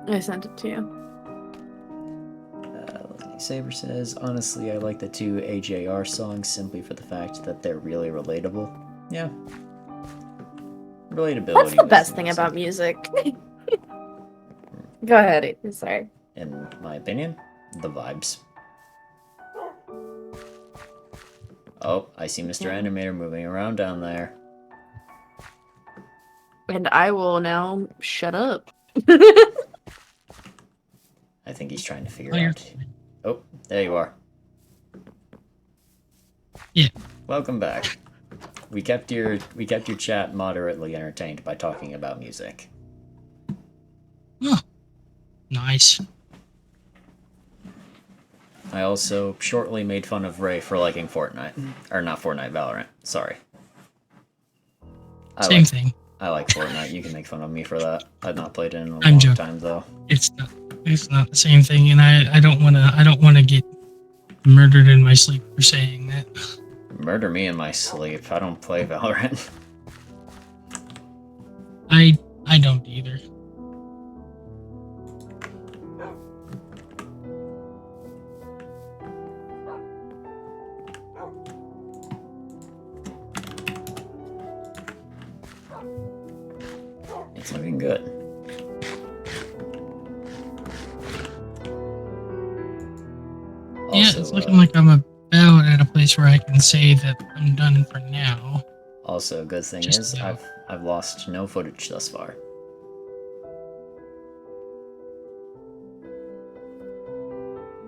I sent it to you. Saber says, honestly, I like the 2 AJR songs simply for the fact that they're really relatable. Yeah. Relatability. That's the best thing about music. Go ahead. Sorry. In my opinion, the vibes. Oh, I see Mr. Animator moving around down there. And I will now shut up. I think he's trying to figure out. Oh, there you are. Yeah. Welcome back. We kept your chat moderately entertained by talking about music. Oh, nice. I also shortly made fun of Ray for liking Fortnite. Or not Fortnite, Valorant. Sorry. Same thing. I like Fortnite. You can make fun of me for that. I've not played it in a I'm long joking. time, though. It's not the same thing, and I don't wanna get murdered in my sleep for saying that. Murder me in my sleep. I don't play Valorant. I don't either. It's looking good. Yeah, Also, it's looking like I'm about at a place where I can say that I'm done for now. Also, good thing Just is about. I've lost no footage thus far.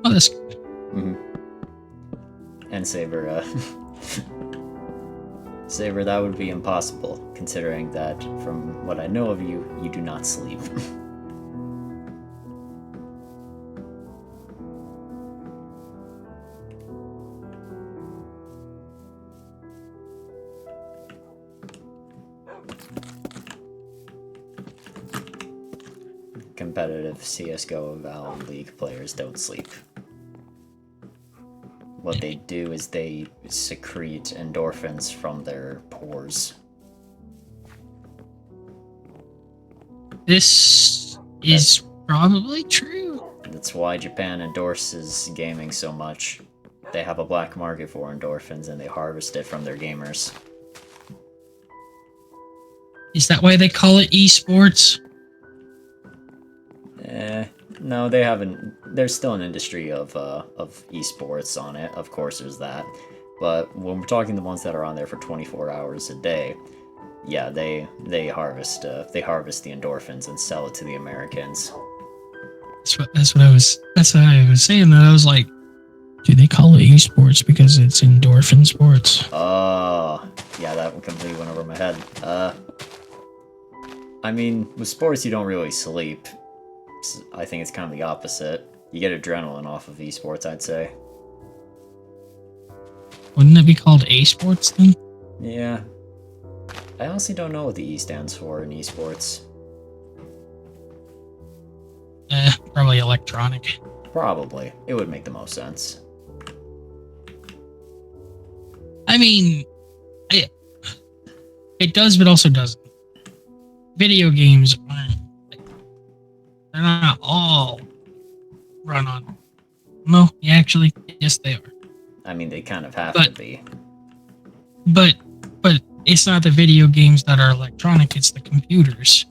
Oh, that's good. And Saber, Saber, that would be impossible, considering that from what I know of you, you do not sleep. Competitive CSGO and Valve League players don't sleep. What they do is they secrete endorphins from their pores. This is probably true. That's why Japan endorses gaming so much. They have a black market for endorphins and they harvest it from their gamers. Is that why they call it esports? No, they haven't. There's still an industry of esports on it. Of course, there's that. But when we're talking the ones that are on there for 24 hours a day, yeah, they harvest the endorphins and sell it to the Americans. That's what I was saying. That I was like, do they call it esports because it's endorphin sports? Oh, yeah, that one completely went over my head. I mean, with sports you don't really sleep. I think it's kind of the opposite. You get adrenaline off of esports, I'd say. Wouldn't it be called A-sports then? Yeah. I honestly don't know what the E stands for in esports. Probably electronic. Probably. It would make the most sense. I mean, it does, but also doesn't. Video games aren't. They're not all run on. No, actually, yes, they are. I mean, they kind of have to be. But it's not the video games that are electronic, it's the computers.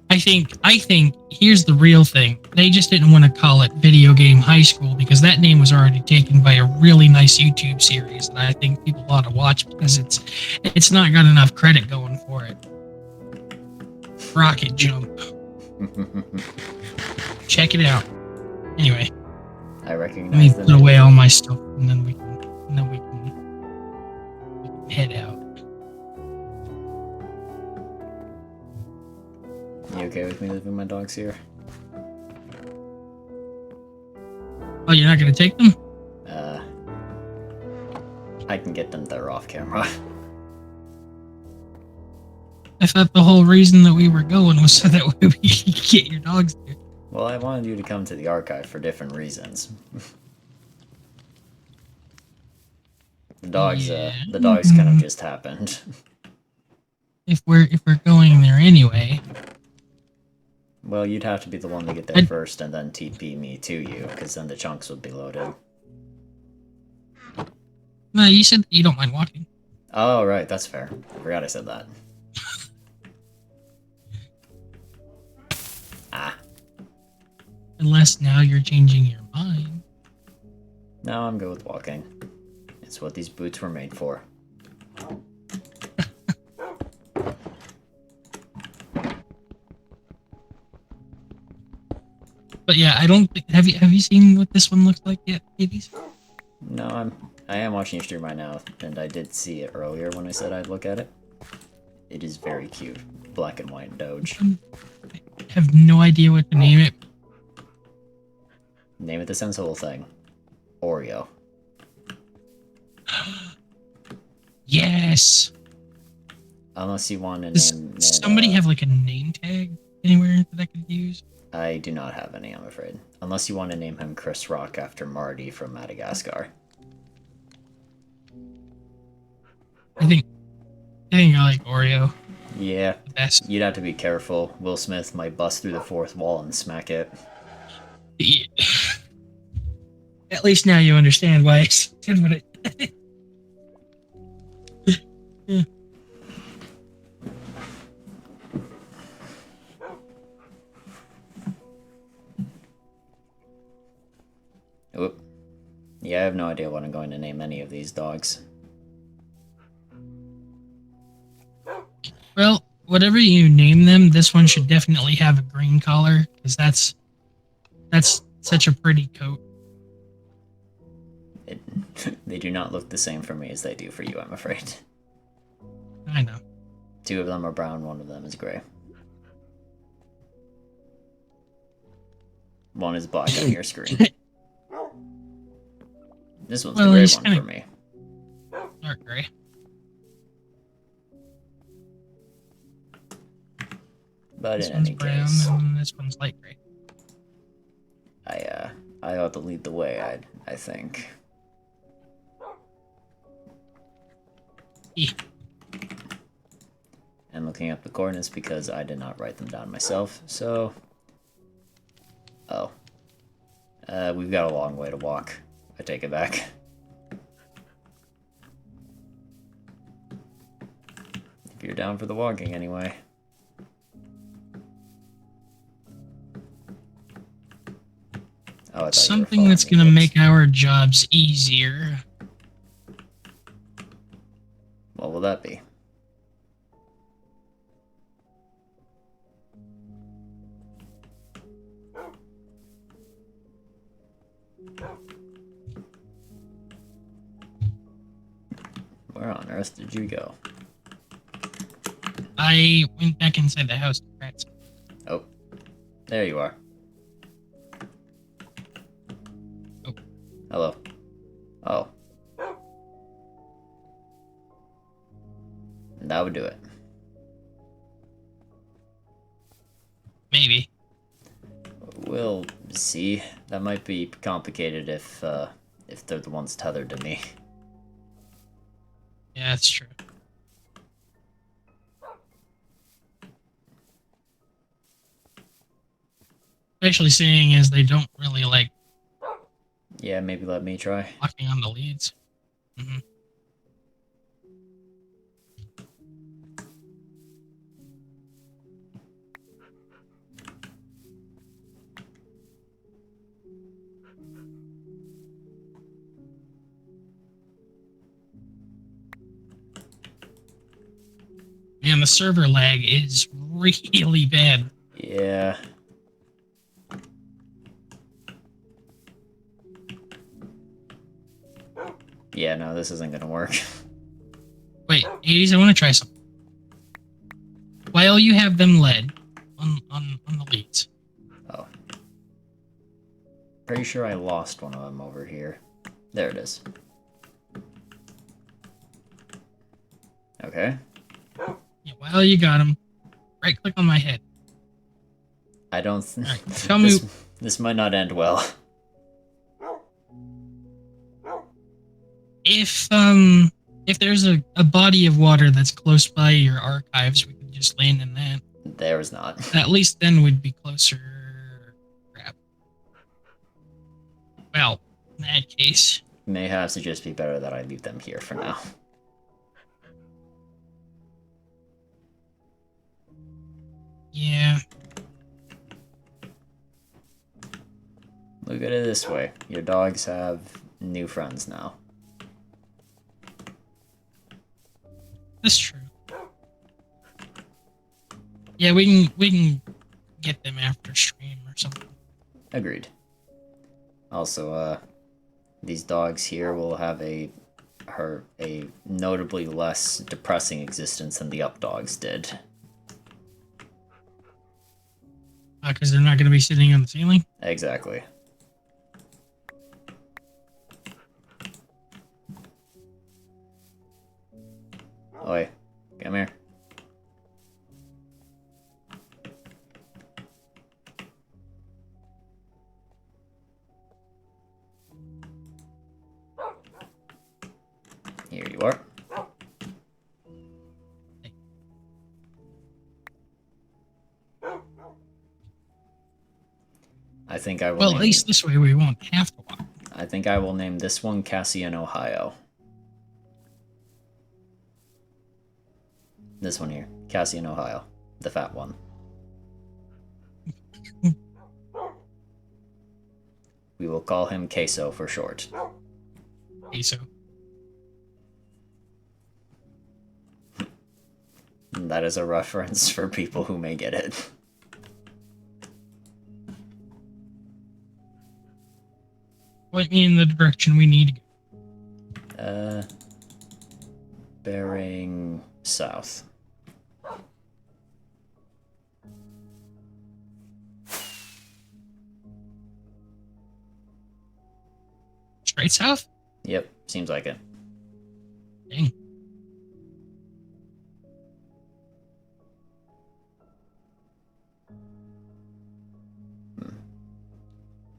I think here's the real thing. They just didn't want to call it Video Game High School because that name was already taken by a really nice YouTube series that I think people ought to watch because it's not got enough credit going for it. Rocket Jump. Check it out. Anyway, I recognize let me them. put away all my stuff and then we can head out. You okay with me leaving my dogs here? Oh, you're not gonna take them? I can get them there off camera. I thought the whole reason that we were going was so that way we could get your dogs there. Well, I wanted you to come to the archive for different reasons. The dogs kind of just happened. If we're going there anyway. Well, you'd have to be the one to get there first and then TP me to you, because then the chunks would be loaded. No, you said you don't mind walking. Oh, right, that's fair. I forgot I said that. Unless now you're changing your mind. No, I'm good with walking. It's what these boots were made for. But yeah, I don't think, have you seen what this one looks like yet, Hades? No, I am watching your stream right now, and I did see it earlier when I said I'd look at it. It is very cute. Black and white Doge. I have no idea what to name it. Name it the sensible thing. Oreo. Yes. Unless you want to Does name it, somebody have like a name tag anywhere that I could use? I do not have any, I'm afraid. Unless you want to name him Chris Rock after Marty from Madagascar. I think I like Oreo. Yeah, The best. you'd have to be careful. Will Smith might bust through the fourth wall and smack it. Yeah. At least now you understand why I said what I. Yeah. Oop. Yeah, I have no idea what I'm going to name any of these dogs. Well, whatever you name them, this one should definitely have a green collar because that's such a pretty coat. They do not look the same for me as they do for you, I'm afraid. I know. 2 of them are brown, 1 of them is gray. 1 is black on your screen. This one's the gray one for me. Dark gray. But This in one's any brown case, and this one's light gray. I ought to lead the way, I think. Yeah. And looking up the coordinates because I did not write them down myself, so... Oh. We've got a long way to walk. I take it back. If you're down for the walking anyway. Oh, I thought Something that's gonna make our jobs easier. What will that be? Where on earth did you go? I went back inside the house to rats. Oh, there you are. Oh. Hello. Oh. That would do it. Maybe. We'll see. That might be complicated if they're the ones tethered to me. Yeah, that's true. Especially seeing as they don't really like Yeah, maybe let me try. locking on the leads. Mm-hmm. Man, the server lag is really bad. Yeah. Yeah, no, this isn't gonna work. Wait, 80s, I want to try something. While you have them led on the leads. Oh. Pretty sure I lost one of them over here. There it is. Okay. Yeah, while you got them, right click on my head. I don't Alright, tell me. This might not end well. If there's a body of water that's close by your archives, we could just land in that. There's not. At least then we'd be closer. Crap. Well, in that case. May have to just be better that I leave them here for now. Yeah. Look at it this way. Your dogs have new friends now. That's true. Yeah, we can get them after stream or something. Agreed. Also, these dogs here will have a notably less depressing existence than the up dogs did. Because they're not going to be sitting on the ceiling? Exactly. Here you are. I think I will. Well, at least this way we won't have to walk. I think I will name this one Cassian, Ohio. This one here, Cassian, Ohio, the fat one. We will call him Queso for short. Queso. That is a reference for people who may get it. Point me in the direction we need to go. Bearing south. Straight south? Yep, seems like it. Dang.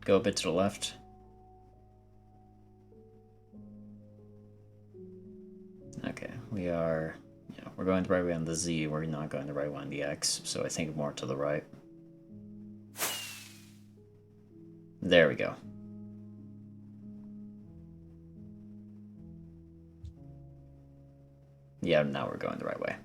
Go a bit to the left. Okay, we're going the right way on the Z, we're not going the right way on the X, so I think more to the right. There we go. Yeah, now we're going the right way.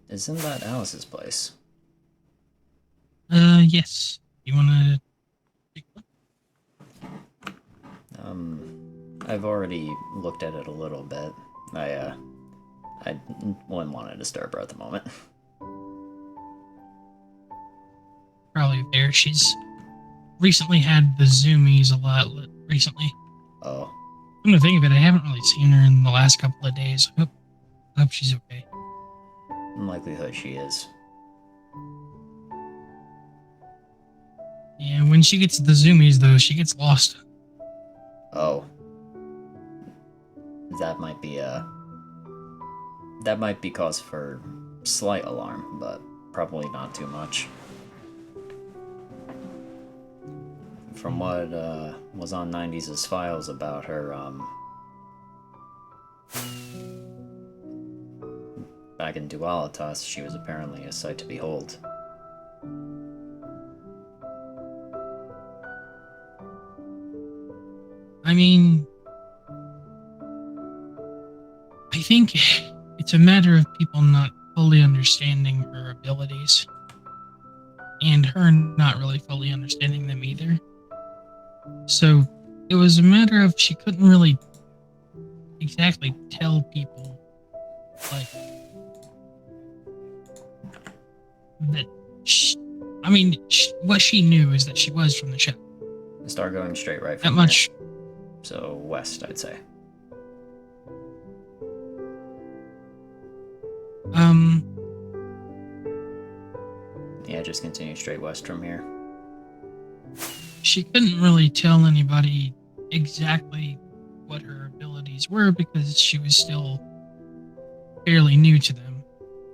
Isn't that Alice's place? Yes. You wanna take a look? I've already looked at it a little bit. I wouldn't want to disturb her at the moment. Probably there. She's recently had the zoomies a lot recently. Oh. Come to think of it, I haven't really seen her in the last couple of days. I hope she's okay. In likelihood she is. Yeah, when she gets the zoomies, though, she gets lost. Oh. That might be cause for slight alarm, but probably not too much. From what was on 90s' files about her, back in Dualitas, she was apparently a sight to behold. I mean, I think it's a matter of people not fully understanding her abilities, and her not really fully understanding them either. So it was a matter of she couldn't really exactly tell people, like, that what she knew is that she was from the shadow. Start going straight right That from much. here. So west, I'd say. Yeah, just continue straight west from here. She couldn't really tell anybody exactly what her abilities were because she was still fairly new to them.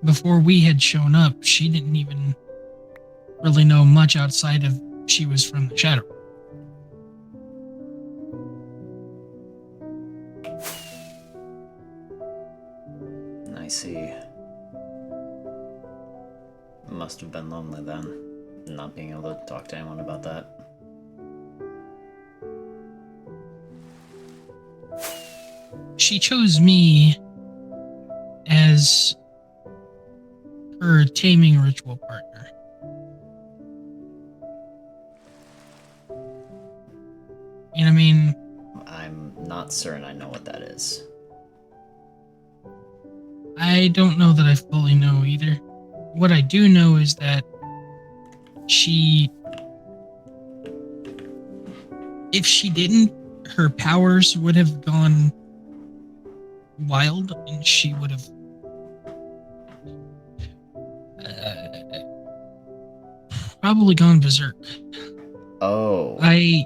Before we had shown up, she didn't even really know much outside of she was from the shadow. I see. Must have been lonely then, not being able to talk to anyone about that. She chose me as her taming ritual partner. You know what I mean? I'm not certain I know what that is. I don't know that I fully know either. What I do know is that if she didn't, her powers would have gone wild and she would have probably gone berserk. Oh. I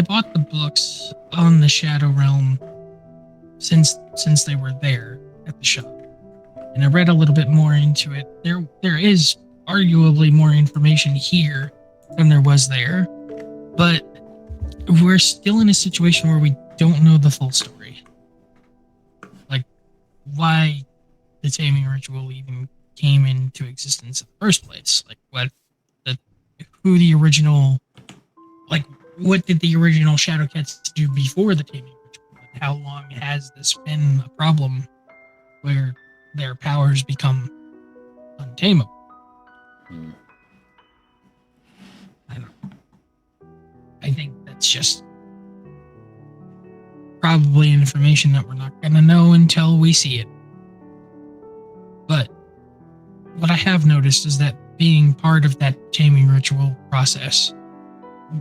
bought the books on the Shadow Realm since they were there at the shop. and I read a little bit more into it. There is arguably more information here than there was there, but we're still in a situation where we don't know the full story. Like, why the taming ritual even came into existence in the first place. Like, who the original, like, what did the original Shadowcats do before the taming ritual? And how long has this been a problem where their powers become untamable? Hmm. I don't know. I think that's just probably information that we're not going to know until we see it. But what I have noticed is that being part of that taming ritual process,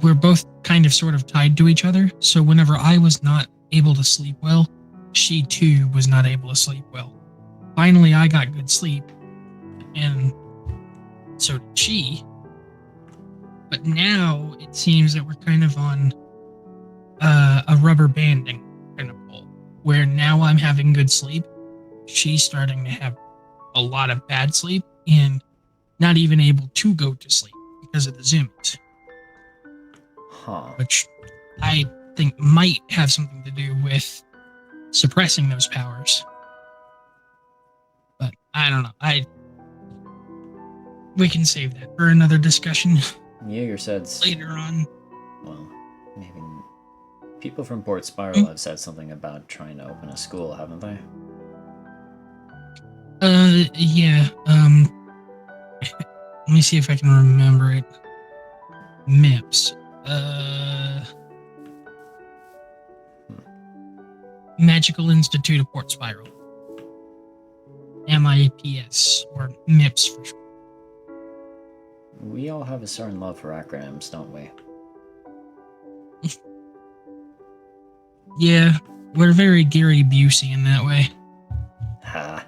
we're both kind of sort of tied to each other. So whenever I was not able to sleep well, she too was not able to sleep well. Finally, I got good sleep, and so did she. But now it seems that we're kind of on a rubber banding kind of pull, where now I'm having good sleep. She's starting to have a lot of bad sleep and not even able to go to sleep because of the zooms, Huh. which I think might have something to do with suppressing those powers. But I don't know. We can save that for another discussion Jaeger said later on. Well, maybe people from Port Spiral have said something about trying to open a school, haven't they? Yeah. Let me see if I can remember it. MIPS. Magical Institute of Port Spiral. MIPS, or MIPS for short. We all have a certain love for acronyms, don't we? Yeah, we're very Gary Busey in that way. Ha.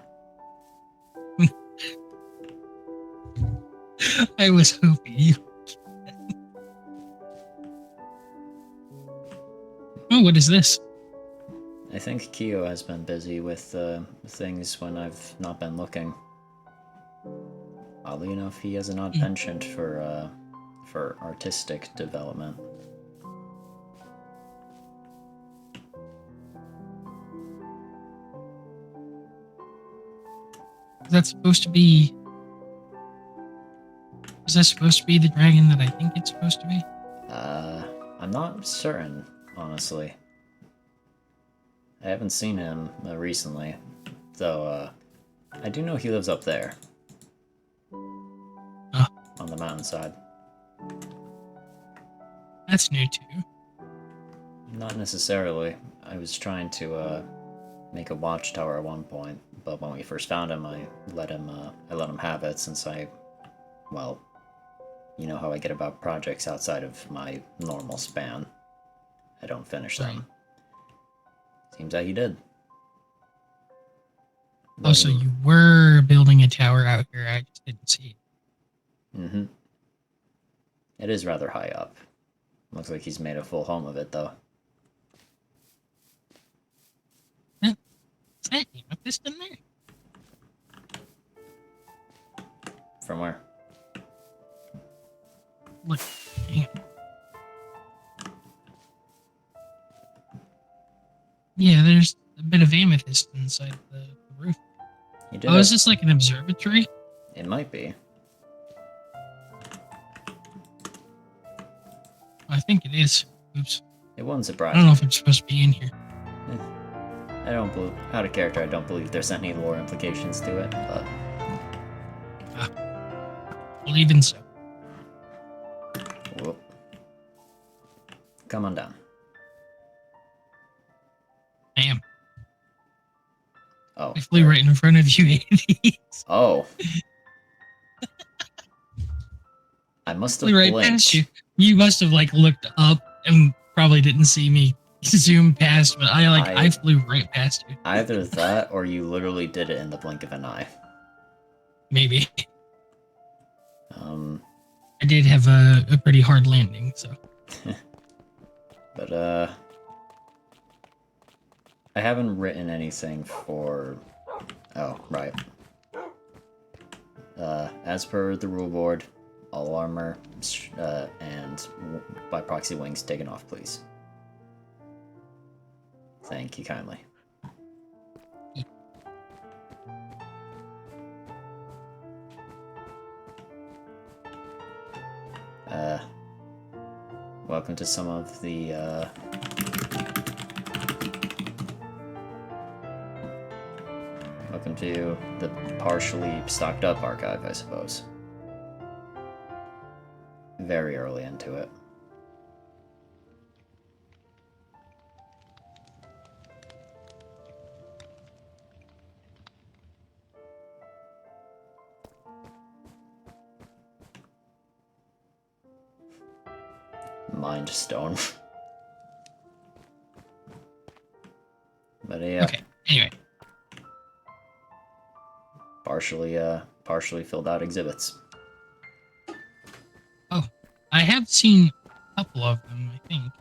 I was hoping you. Oh, what is this? I think Kyo has been busy with things when I've not been looking. Oddly enough, he has an odd penchant for artistic development. Is that supposed to be? Is that supposed to be the dragon that I think it's supposed to be? I'm not certain, honestly. I haven't seen him recently, though I do know he lives up there. Oh. On the mountainside. That's new too. Not necessarily. I was trying to make a watchtower at one point, but when we first found him, I let him have it since well, you know how I get about projects outside of my normal span. I don't finish them. Seems like he did. Also, you were building a tower out here. I just didn't see it. Mm-hmm. It is rather high up. Looks like he's made a full home of it, though. Is that amethyst in there? From where? Look, hang on. Yeah, there's a bit of amethyst inside the roof. Oh, is this like an observatory? It might be. I think it is. Oops. It wouldn't surprise I don't know me. if I'm supposed to be in here. I don't believe, out of character, I don't believe there's any lore implications to it, but... Well, even so. Whoop. Come on down. I am. Oh. I flew right in front of you, Andy. Oh. I must have Flew right blinked. past you. You must have, like, looked up and probably didn't see me zoom past, but I flew right past you. Either that, or you literally did it in the blink of an eye. Maybe. I did have a pretty hard landing, so. But, I haven't written anything for... Oh, right. as per the rule board, all armor and by proxy wings taken off, please. Thank you kindly. Welcome to some of the, welcome to the partially stocked up archive, I suppose. Very early into it. Mind stone. But yeah. Okay. Anyway, Partially filled out exhibits. I have seen a couple of them. I think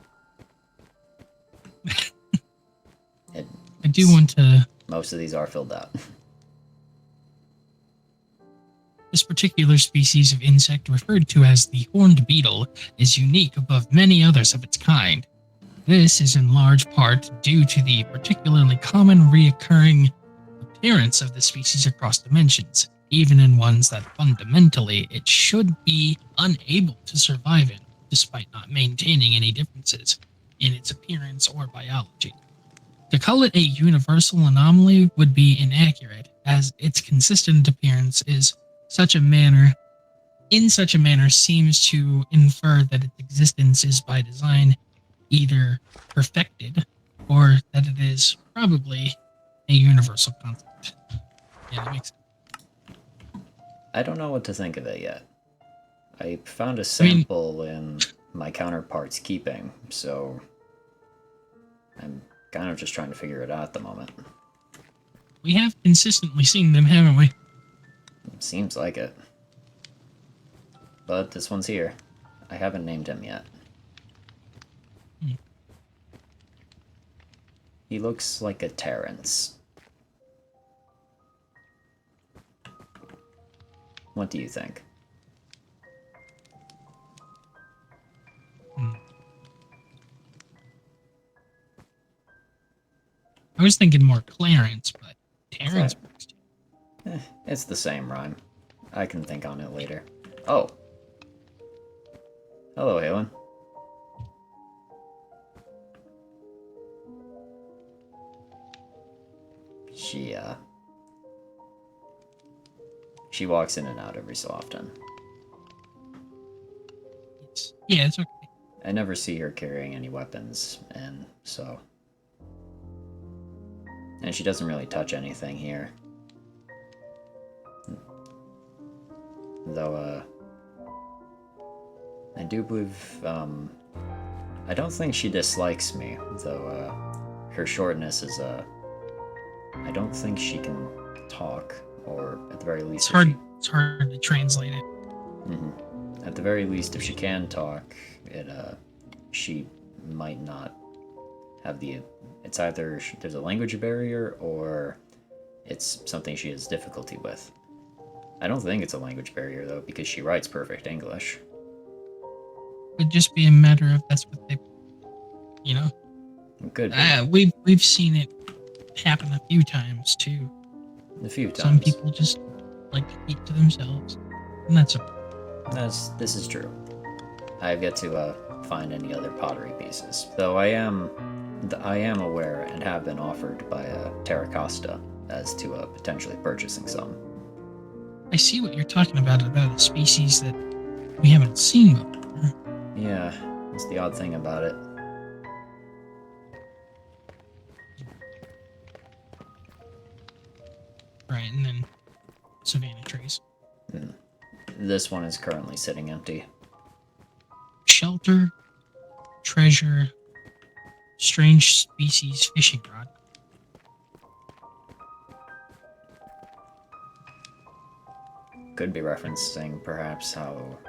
I do want to. Most of these are filled out. This particular species of insect, referred to as the horned beetle, is unique above many others of its kind. This is in large part due to the particularly common reoccurring appearance of the species across dimensions, even in ones that fundamentally it should be unable to survive in, despite not maintaining any differences in its appearance or biology. To call it a universal anomaly would be inaccurate, as its consistent appearance is such a manner seems to infer that its existence is by design either perfected or that it is probably a universal concept. Yeah, that makes sense. I don't know what to think of it yet. I found a sample in my counterpart's keeping, so I'm kind of just trying to figure it out at the moment. We have consistently seen them, haven't we? Seems like it. But this one's here. I haven't named him yet. He looks like a Terrence. What do you think? I was thinking more Clarence, but Terrence works too. It's the same rhyme. I can think on it later. Oh. Hello, Halen. She walks in and out every so often. It's okay. I never see her carrying any weapons, and so... And she doesn't really touch anything here. Though, I do believe, I don't think she dislikes me, though, her shortness is, I don't think she can talk, or at the very least... It's hard to translate it. Mm-hmm. At the very least, if she can talk, she might not have the... It's either there's a language barrier, or it's something she has difficulty with. I don't think it's a language barrier, though, because she writes perfect English. It'd just be a matter of that's what they... You know? It could be. We've seen it happen a few times, too. A few times. Some people just like to keep to themselves, and that's okay. This is true. I have yet to find any other pottery pieces, though I am aware and have been offered by Terra Costa as to potentially purchasing some. I see what you're talking about a species that we haven't seen before. Yeah, that's the odd thing about it. Right, and then Savannah trees. This one is currently sitting empty. Shelter, treasure, strange species fishing rod. Could be referencing perhaps how...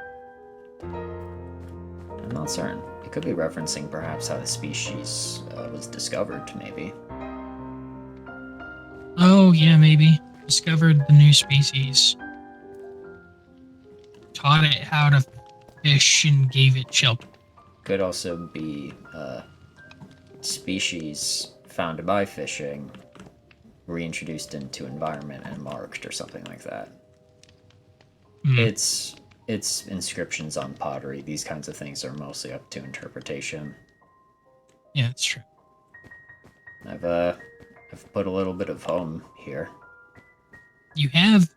I'm not certain. It could be referencing perhaps how the species was discovered, maybe. Oh, yeah, maybe. Discovered the new species. taught it how to fish and gave it shelter. Could also be species found by fishing, reintroduced into environment and marked or something like that. It's inscriptions on pottery. These kinds of things are mostly up to interpretation. Yeah, that's true. I've put a little bit of home here. You have,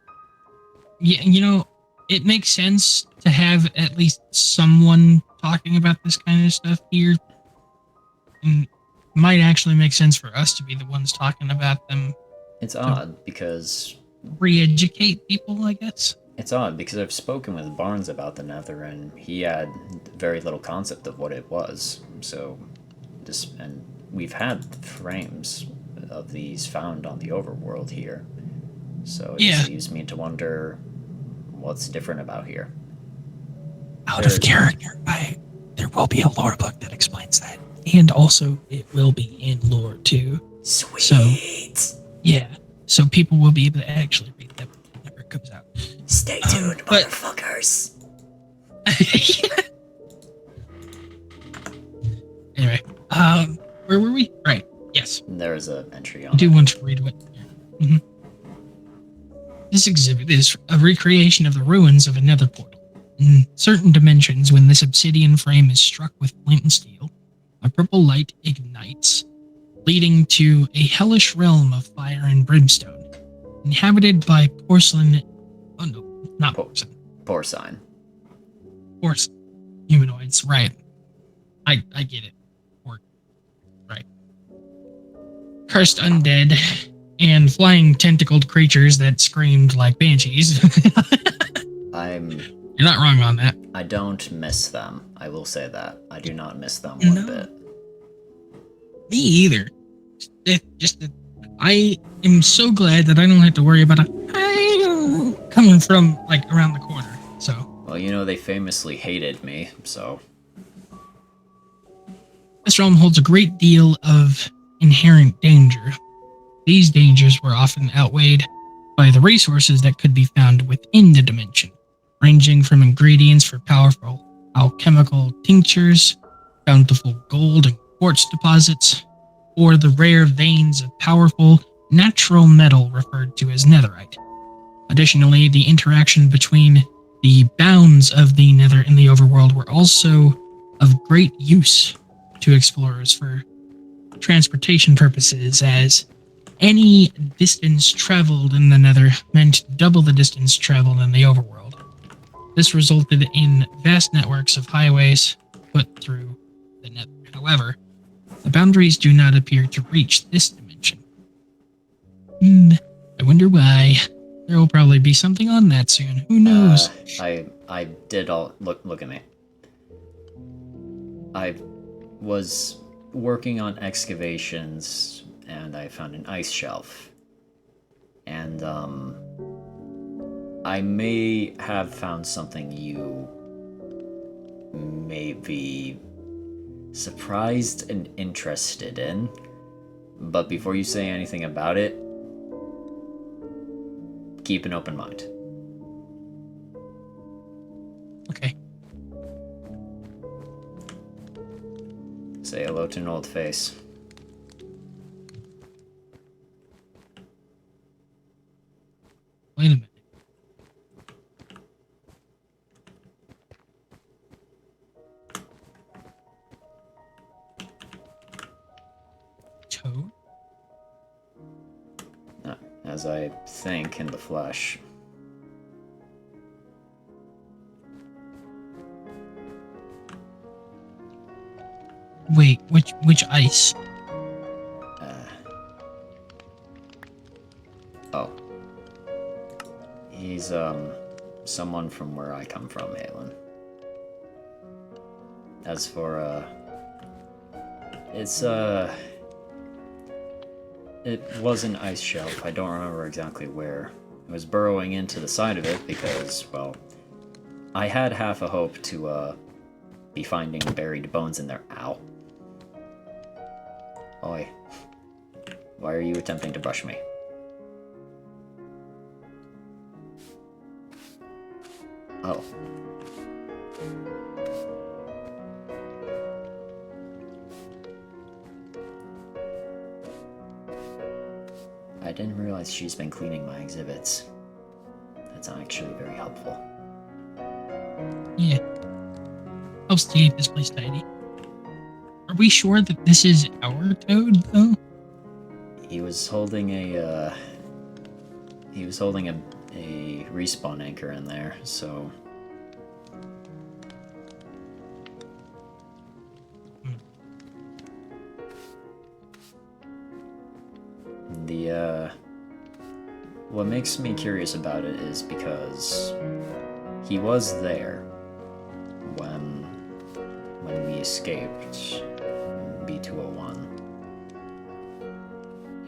you know, it makes sense to have at least someone talking about this kind of stuff here. And it might actually make sense for us to be the ones talking about them. It's odd because Re-educate people, I guess. It's odd because I've spoken with Barnes about the Nether, and he had very little concept of what it was. So, and we've had frames of these found on the overworld here. So it just leaves me to wonder what's different about here. Out of character, there will be a lore book that explains that, and also it will be in lore too. Sweet. So, yeah, so people will be able to actually read that whenever it comes out. Stay tuned, motherfuckers. Anyway, where were we? Right. Yes. There is an entry on. I do want to read what. Mm-hmm. This exhibit is a recreation of the ruins of a nether portal. In certain dimensions, when this obsidian frame is struck with flint and steel, a purple light ignites, leading to a hellish realm of fire and brimstone, inhabited by porcelain. Oh no, not porcelain. Porcine. Porcelain. Humanoids, right. I get it. Right. Cursed undead and flying tentacled creatures that screamed like banshees. You're not wrong on that. I don't miss them. I will say that. I do not miss them one bit. Me either. I am so glad that I don't have to worry about coming from like around the corner. So. Well, you know, they famously hated me, so. This realm holds a great deal of inherent danger. These dangers were often outweighed by the resources that could be found within the dimension, ranging from ingredients for powerful alchemical tinctures, bountiful gold and quartz deposits, or the rare veins of powerful natural metal referred to as netherite. Additionally, the interaction between the bounds of the nether and the overworld were also of great use to explorers for transportation purposes, as any distance traveled in the nether meant double the distance traveled in the overworld. This resulted in vast networks of highways put through the nether. However, the boundaries do not appear to reach this dimension. I wonder why. There will probably be something on that soon. Who knows? I did all look at me. I was working on excavations and I found an ice shelf. And I may have found something you may be surprised and interested in. But before you say anything about it, keep an open mind. Okay. Say hello to an old face. Wait a minute. Toad? As I think in the flesh. Wait, which ice? Oh. He's, someone from where I come from, Halen. As for, it was an ice shelf. I don't remember exactly where. I was burrowing into the side of it because, well, I had half a hope to, be finding buried bones in there. Ow. Oi. Why are you attempting to brush me? Oh. I didn't realize she's been cleaning my exhibits. That's actually very helpful. Yeah. Helps to keep this place tidy. Are we sure that this is our toad, though? He was holding a respawn anchor in there, so the what makes me curious about it is because he was there when we escaped B201.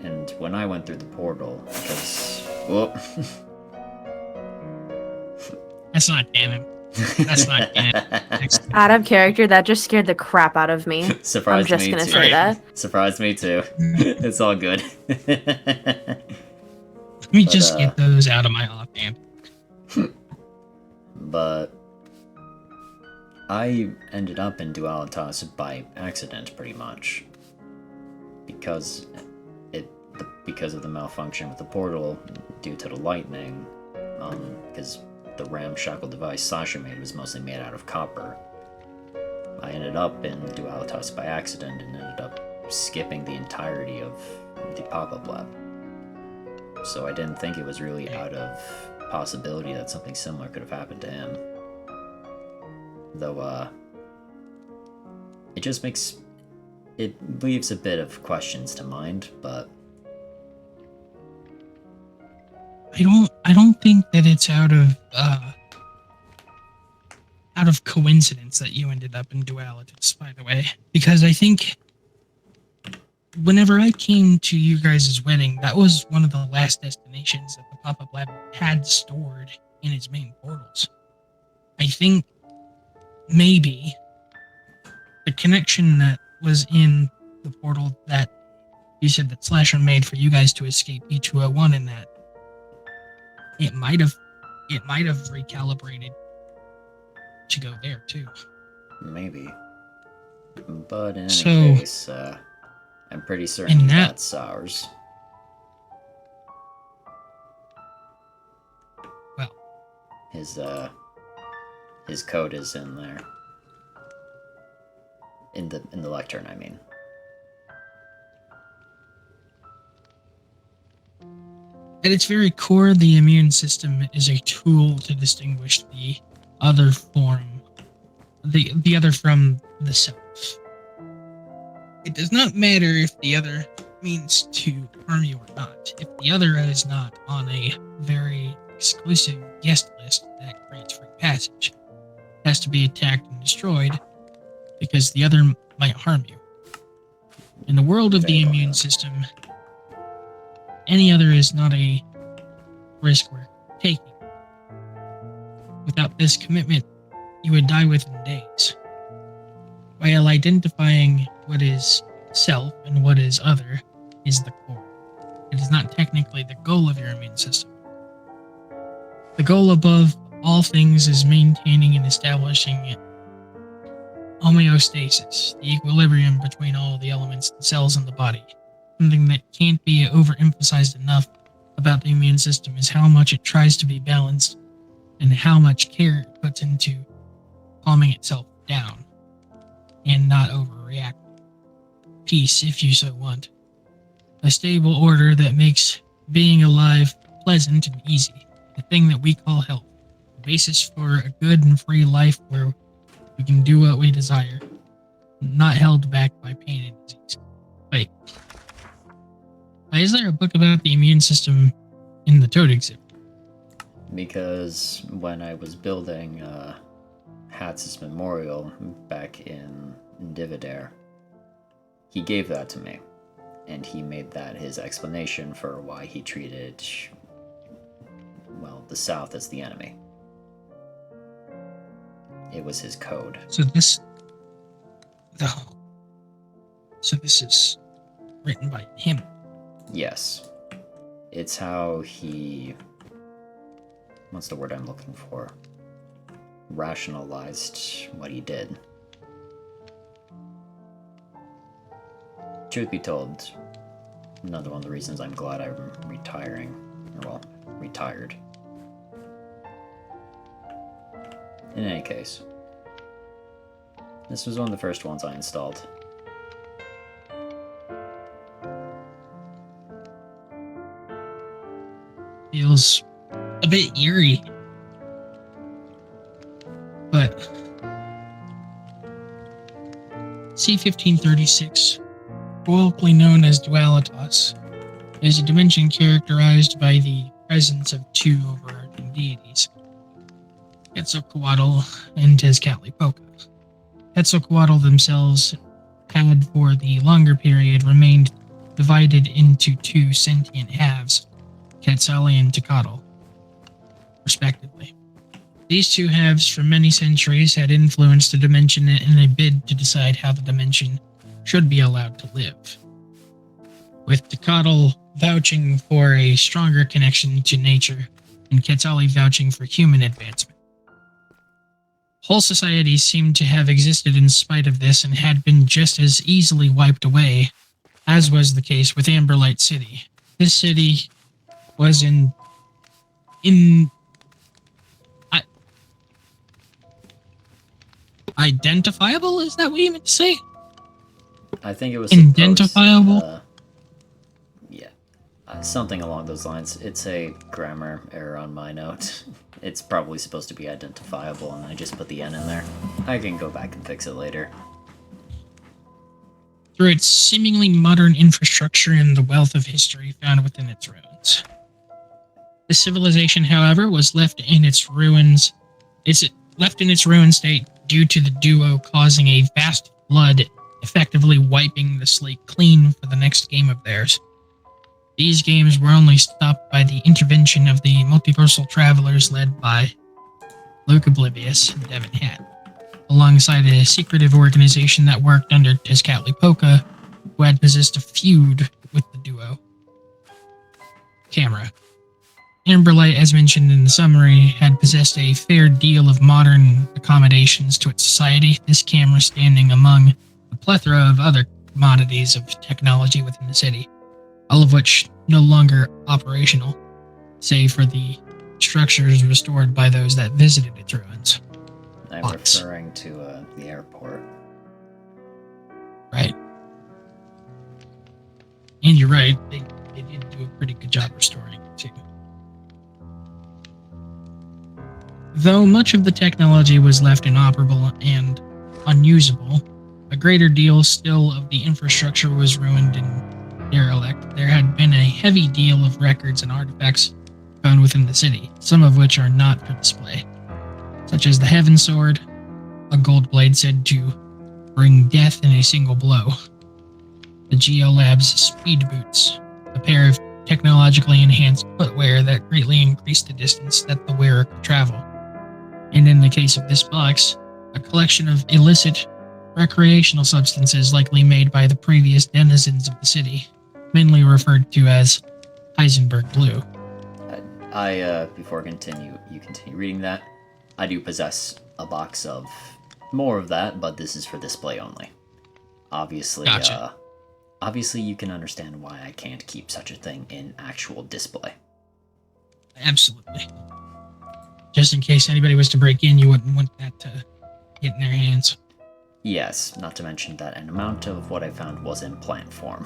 And when I went through the portal, because well That's not canon. That's not canon. Out of character, that just scared the crap out of me. I'm surprised just me gonna too. say that. Surprised me too. It's all good. Let me just get those out of my offhand. But I ended up in Dualitas by accident, pretty much, because of the malfunction with the portal due to the lightning. Because the ramshackle device Sasha made was mostly made out of copper. I ended up in Dualitas by accident and ended up skipping the entirety of the pop-up lab. So I didn't think it was really out of possibility that something similar could have happened to him. Though, it leaves a bit of questions to mind, but I don't think that it's out of coincidence that you ended up in Dualitas, by the way, because I think whenever I came to you guys' wedding, that was one of the last destinations that the pop-up lab had stored in its main portals. I think maybe the connection that was in the portal that you said that Slasher made for you guys to escape E201 in that it might have recalibrated to go there too. maybe. But in So, any case, I'm pretty certain in that- that's ours. Well, his code is in there. In the lectern, I mean. at its very core, the immune system is a tool to distinguish the other form, the other from the self. It does not matter if the other means to harm you or not. If the other is not on a very exclusive guest list that grants free passage, it has to be attacked and destroyed because the other might harm you. In the world of the immune system, any other is not a risk worth taking. Without this commitment, you would die within days. While identifying what is self and what is other is the core. It is not technically the goal of your immune system. The goal above all things is maintaining and establishing homeostasis, the equilibrium between all the elements and cells in the body. Something that can't be overemphasized enough about the immune system is how much it tries to be balanced and how much care it puts into calming itself down and not overreact. Peace, if you so want. A stable order that makes being alive pleasant and easy. The thing that we call health. The basis for a good and free life where we can do what we desire, not held back by pain and disease. Wait. Why is there a book about the immune system in the Toad exhibit? Because when I was building Hatz's memorial back in Dividare, he gave that to me, and he made that his explanation for why he treated, well, the South as the enemy. It was his code. So this is written by him. Yes. It's how he... What's the word I'm looking for? rationalized what he did. Truth be told, another one of the reasons I'm glad I'm retiring. Or, well, retired. In any case, this was one of the first ones I installed. Feels a bit eerie. But C-1536, colloquially known as Dualitas, is a dimension characterized by the presence of two overarching deities, Quetzalcoatl and Tezcatlipoca. Quetzalcoatl themselves had, for the longer period, remained divided into two sentient halves, Quetzali and Tecatl, respectively. These two halves, for many centuries, had influenced the dimension in a bid to decide how the dimension should be allowed to live, with Tecatl vouching for a stronger connection to nature and Quetzali vouching for human advancement. Whole societies seemed to have existed in spite of this and had been just as easily wiped away, as was the case with Amberlight City. This city was identifiable? Is that what you meant to say? I think it was Identifiable? Something along those lines. It's a grammar error on my note. It's probably supposed to be identifiable, and I just put the N in there. I can go back and fix it later. Through its seemingly modern infrastructure and the wealth of history found within its ruins. The civilization, however, was left in its ruins. Left in its ruin state due to the duo causing a vast flood, effectively wiping the slate clean for the next game of theirs. These games were only stopped by the intervention of the multiversal travelers led by Luke Oblivious and Devin Hat, alongside a secretive organization that worked under Tezcatlipoca, who had possessed a feud with the duo. Camera. Amberlight, as mentioned in the summary, had possessed a fair deal of modern accommodations to its society, this camera standing among a plethora of other commodities of technology within the city, all of which no longer operational, save for the structures restored by those that visited its ruins. I'm referring to the airport. Right. And you're right, they did do a pretty good job restoring it too. Though much of the technology was left inoperable and unusable, a greater deal still of the infrastructure was ruined and derelict. There had been a heavy deal of records and artifacts found within the city, some of which are not for display, such as the Heaven Sword, a gold blade said to bring death in a single blow, the Geolab's speed boots, a pair of technologically enhanced footwear that greatly increased the distance that the wearer could travel, and in the case of this box, a collection of illicit recreational substances likely made by the previous denizens of the city, mainly referred to as Heisenberg Blue. Before you continue reading that, I do possess a box of more of that, but this is for display only. Obviously, Gotcha. Obviously you can understand why I can't keep such a thing in actual display. Absolutely. Just in case anybody was to break in, you wouldn't want that to get in their hands. Yes, not to mention that an amount of what I found was in plant form.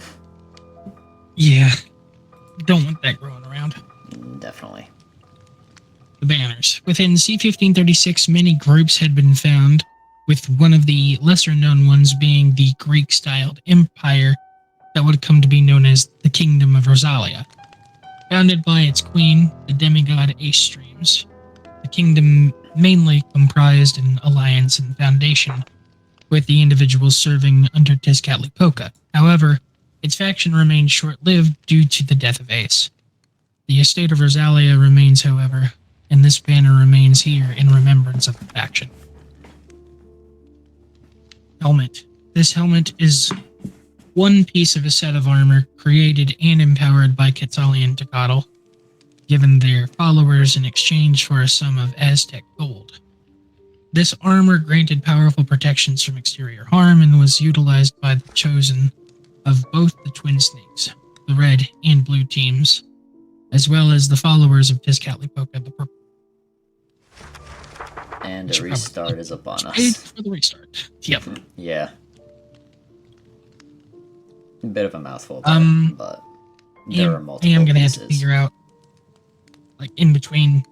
Yeah. Don't want that growing around. Definitely. The banners. Within C-1536, many groups had been found, with one of the lesser-known ones being the Greek-styled empire that would come to be known as the Kingdom of Rosalia. Founded by its queen, the demigod Aestremes, the kingdom mainly comprised an alliance and foundation, with the individuals serving under Tezcatlipoca. However, its faction remained short-lived due to the death of Ace. The estate of Rosalia remains, however, and this banner remains here in remembrance of the faction. Helmet. This helmet is one piece of a set of armor created and empowered by Quetzali and Tecatl, given their followers in exchange for a sum of Aztec gold. This armor granted powerful protections from exterior harm and was utilized by the chosen of both the Twin Snakes, the red and blue teams, as well as the followers of Tizcatlipoca, the purple. And Which a are restart probably is upon paid us. for the restart. Yep. Yeah. A bit of a mouthful there, but there are multiple I am gonna pieces. have to figure out, like, in between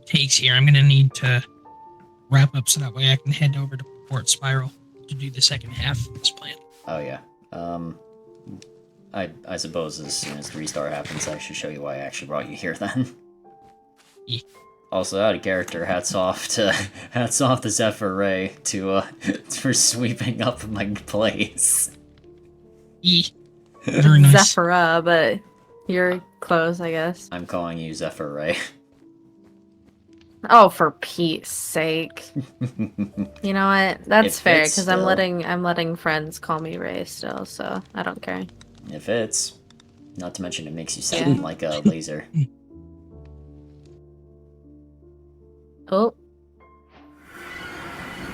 takes here, I'm gonna need to wrap up so that way I can head over to Port Spiral to do the second half of this plan. Oh yeah. I suppose as soon as the restart happens, I should show you why I actually brought you here then. Yeah. Also, out of character, hats off to Zephyr Ray to for sweeping up my place. Very nice. Zephyra, but you're close, I guess. I'm calling you Zephyr Ray. Oh, for Pete's sake! You know what? That's It fair fits because I'm still. letting friends call me Ray still, so I don't care. It fits. Not to mention it makes you sound like a laser. Oh,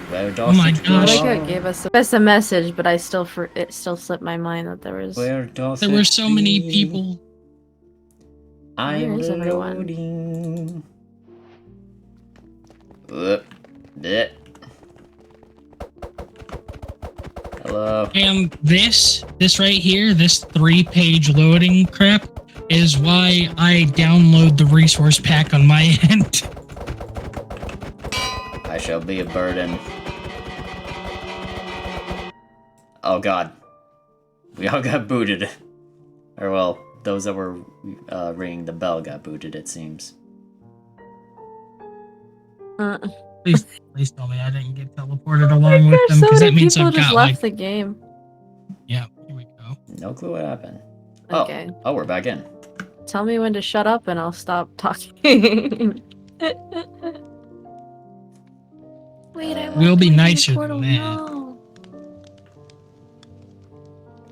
Where Oh my doth it gosh. like go? it gave us a message, but it still slipped my mind that there was. Where doth There it were so many be? people. I Where am is everyone? loading. Bleh. Hello. And this right here, this 3-page loading crap, is why I download the resource pack on my end. I shall be a burden. Oh god. We all got booted. Or well, those that were ringing the bell got booted, it seems. Please tell me I didn't get teleported along with There's them, so because many that means people I've just got, left like, the game. yeah, here we go. No clue what happened. Okay. Oh, we're back in. Tell me when to shut up and I'll stop talking. Wait, I We'll want be to nicer the portal. than that. No.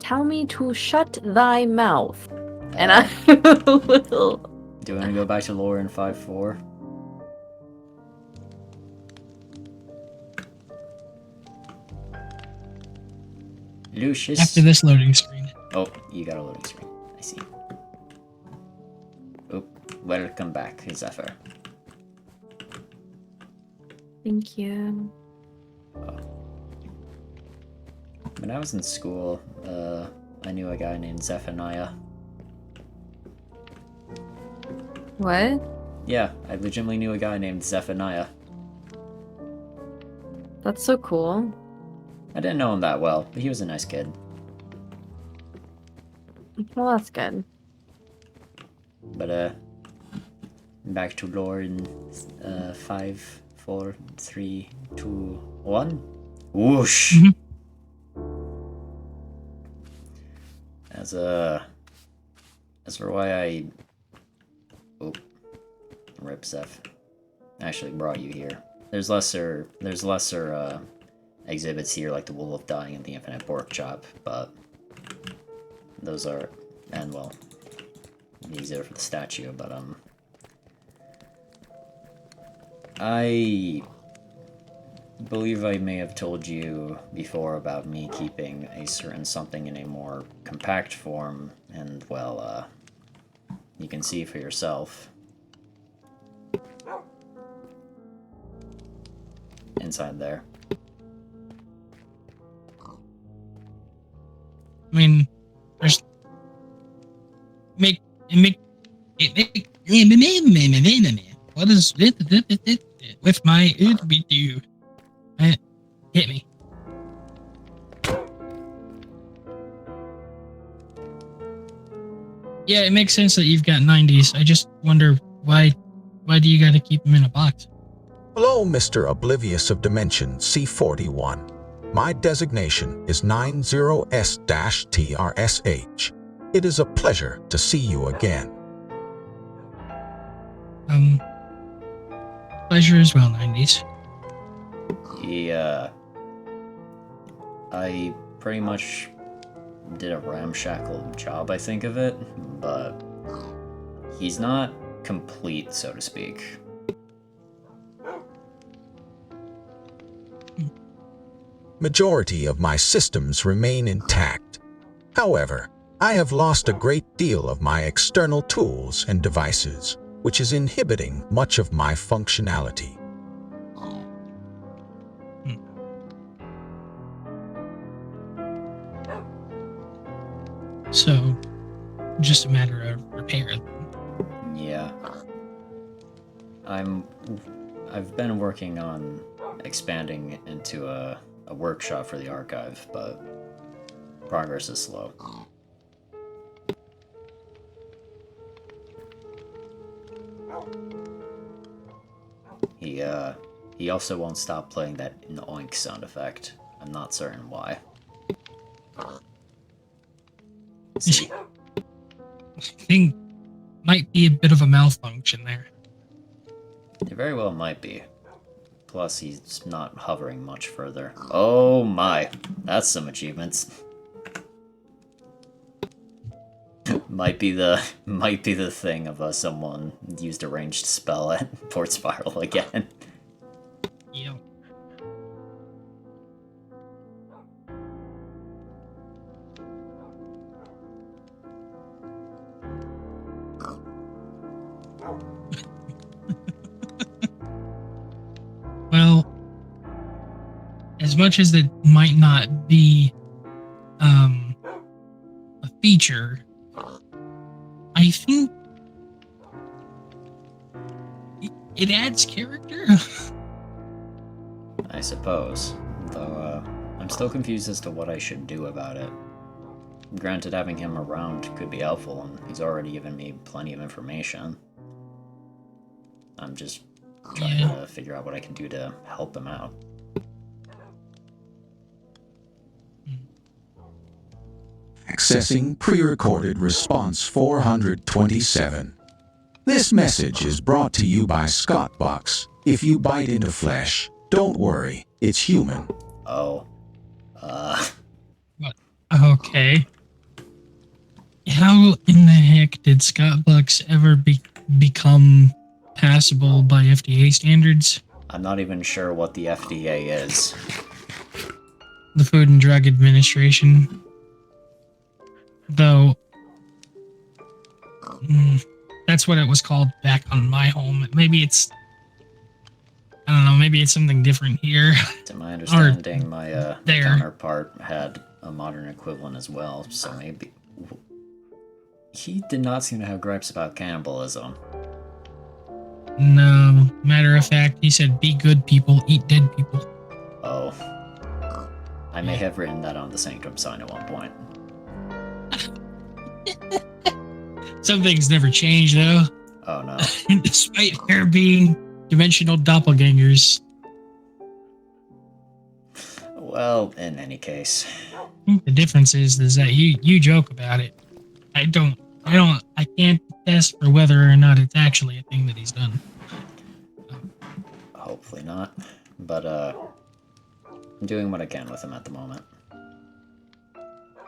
Tell me to shut thy mouth, and I will. Do you want to go back to lore in 5.4? Lucius. After this loading screen. Oh, you got a loading screen. I see. Oh, welcome back, Zephyr. Thank you. When I was in school, I knew a guy named Zephaniah. What? Yeah, I legitimately knew a guy named Zephaniah. That's so cool. I didn't know him that well, but he was a nice kid. Well, that's good. But, back to lore in 5, 4, 3, 2, 1. Whoosh! Mhm. As for why I... Oh. Rip Zeph. I actually brought you here. There's lesser exhibits here, like the Wool of Dying and the Infinite Pork Chop, but those are... And, well, these are for the statue, but, I believe I may have told you before about me keeping a certain something in a more compact form, and, well, you can see for yourself. Inside there. I mean, there's what is it with my do? Hit me. Yeah, it makes sense that you've got 90s. I just wonder why do you got to keep them in a box? Hello, Mr. Oblivious of Dimension C41. My designation is 90S-TRSH. It is a pleasure to see you again. Pleasure as well, 90s. Yeah. I pretty much did a ramshackle job, I think of it, but he's not complete, so to speak. majority of my systems remain intact. However, I have lost a great deal of my external tools and devices, which is inhibiting much of my functionality. So, just a matter of repair. Yeah. I've been working on expanding into a workshop for the archive, but progress is slow. He also won't stop playing that oink sound effect. I'm not certain why. See? I think might be a bit of a malfunction there. It very well might be. Plus, he's not hovering much further. Oh my, that's some achievements. might be the thing of someone used a ranged spell at Port Spiral again. Yep. Well, as much as it might not be a feature, I think it adds character. I suppose. Though, I'm still confused as to what I should do about it. Granted, having him around could be helpful, and he's already given me plenty of information. I'm just trying to figure out what I can do to help him out. Accessing pre-recorded response 427. This message is brought to you by Scottbox. If you bite into flesh, don't worry, it's human. Oh. What? Okay. How in the heck did Scottbucks ever become passable by FDA standards? I'm not even sure what the FDA is. The Food and Drug Administration. Though, that's what it was called back on my home. Maybe it's, I don't know, maybe it's something different here. To my understanding, my there. counterpart had a modern equivalent as well, so maybe... He did not seem to have gripes about cannibalism. No, matter of fact, he said, "Be good people, eat dead people." Oh. I may have written that on the Sanctum sign at one point. Some things never change, though. Oh no. Despite there being dimensional doppelgangers. Well, in any case. I think the difference is that you joke about it. I can't attest for whether or not it's actually a thing that he's done. Hopefully not. But, I'm doing what I can with him at the moment.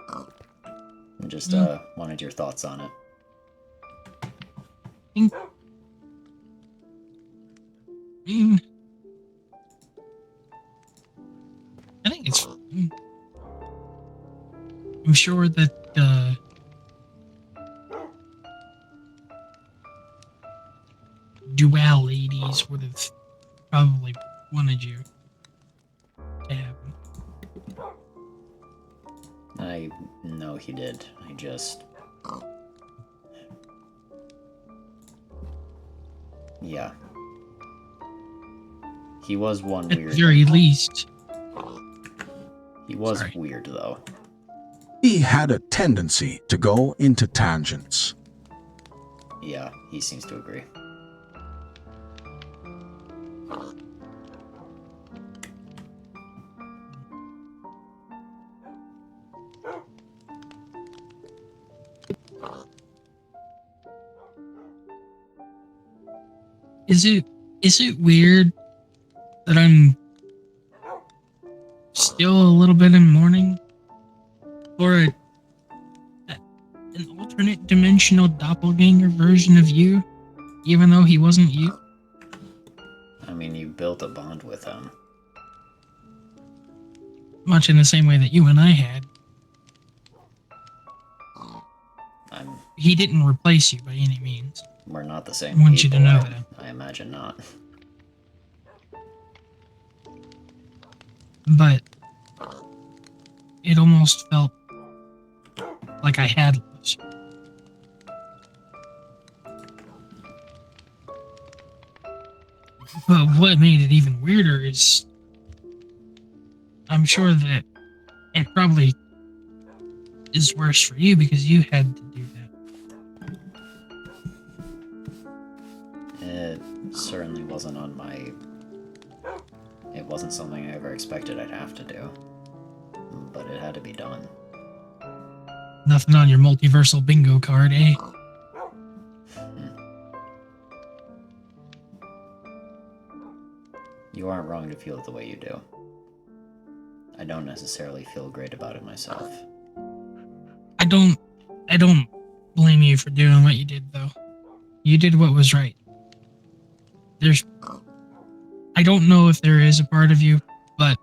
I just, wanted your thoughts on it. I think it's fine. I'm sure that, Dual ladies would have probably wanted you to have him. I know he did. I just... Yeah. He was one At weird... the very least. He was Sorry. weird, though. He had a tendency to go into tangents. Yeah, he seems to agree. Is it weird that I'm still a little bit in mourning for an alternate dimensional doppelganger version of you, even though he wasn't you? I mean, you built a bond with him. much in the same way that you and I had. He didn't replace you by any means. We're not the same I want you to people, know that. I imagine not. But it almost felt like I had lost you. But what made it even weirder is I'm sure that it probably is worse for you because you had to do that. It certainly wasn't on my... It wasn't something I ever expected I'd have to do. But it had to be done. Nothing on your multiversal bingo card, eh? You aren't wrong to feel it the way you do. I don't necessarily feel great about it myself. I don't blame you for doing what you did, though. You did what was right. I don't know if there is a part of you, but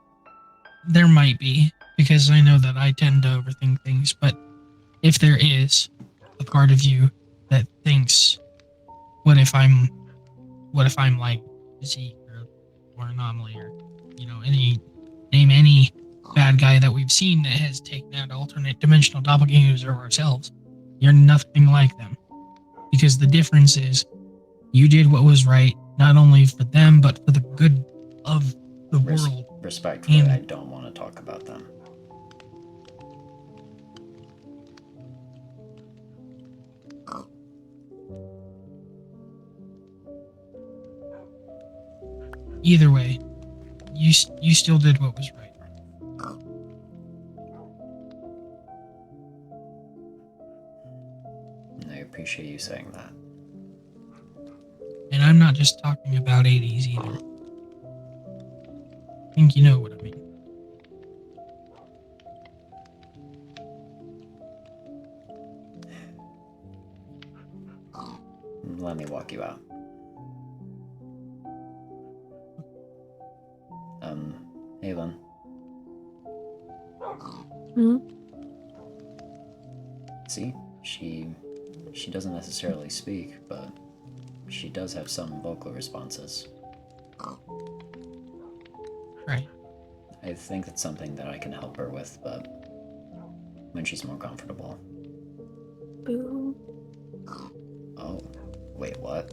there might be, because I know that I tend to overthink things, but if there is a part of you that thinks, what if I'm like Zeke or Anomaly or, name any bad guy that we've seen that has taken out alternate dimensional doppelgangers of ourselves. You're nothing like them. Because the difference is you did what was right, not only for them, but for the good of the world. Respectfully, I don't want to talk about them. Either way, you still did what was right. I appreciate you saying that. And I'm not just talking about 80s either. I think you know what I mean. Let me walk you out. Haven. Hmm? See? She doesn't necessarily speak, but she does have some vocal responses. Right. I think it's something that I can help her with, but when she's more comfortable. Boo. Oh, wait, what?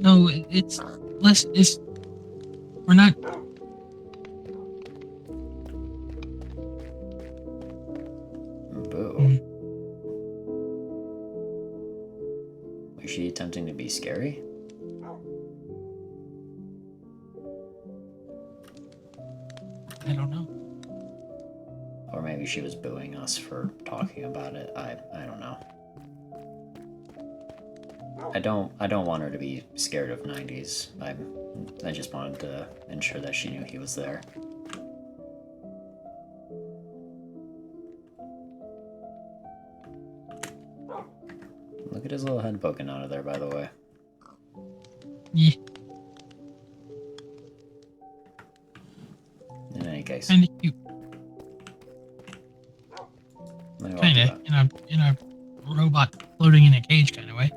No, it's less. We're not. Boo. Was she attempting to be scary? I don't know. Or maybe she was booing us for talking about it. I don't know. I don't want her to be scared of 90s. I just wanted to ensure that she knew he was there. Look at his little head poking out of there, by the way. Yeah. In any case. Kinda cute. let me walk Kinda. you out. In a robot floating in a cage kind of way.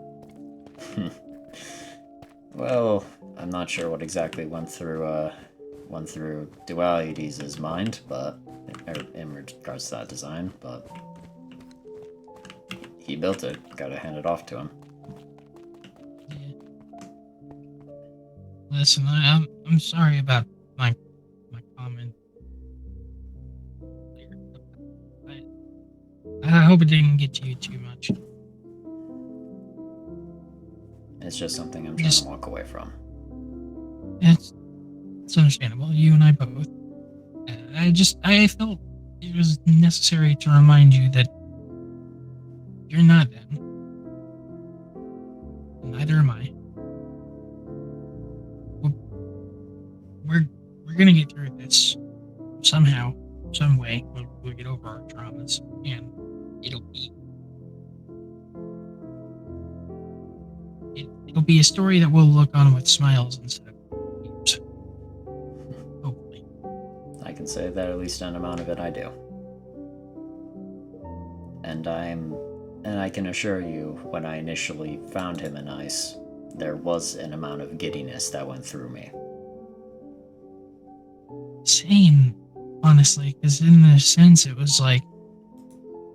Well, I'm not sure what exactly went through Duality's mind, but in regards to that design, but he built it. Gotta hand it off to him. Yeah. Listen, I'm sorry about my comment. I hope it didn't get to you too much. It's just something I'm trying to walk away from. It's understandable. You and I both. I felt it was necessary to remind you that you're not them. Neither am I. We're gonna get through this somehow, some way. We'll get over our traumas, it'll be a story that we'll look on with smiles instead of tears. Hopefully. I can say that at least an amount of it I do. And I can assure you, when I initially found him in ice, there was an amount of giddiness that went through me. Same, honestly, because in a sense it was like,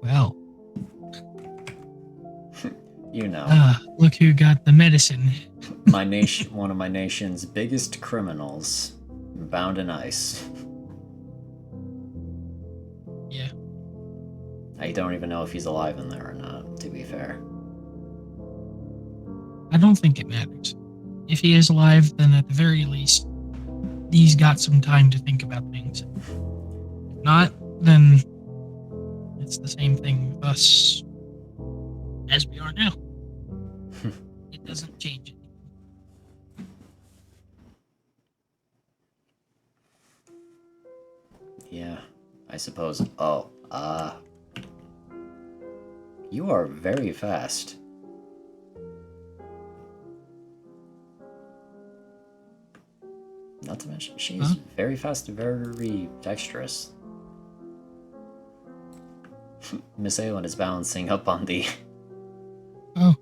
well, You know, look who got the medicine. one of my nation's biggest criminals, bound in ice. Yeah. I don't even know if he's alive in there or not, to be fair. I don't think it matters. If he is alive, then at the very least, he's got some time to think about things. If not, then it's the same thing with us as we are now. It doesn't change it. Yeah, I suppose. Oh, you are very fast. Not to mention, she's very fast and very dexterous. Miss Aylin is balancing up on the... Oh.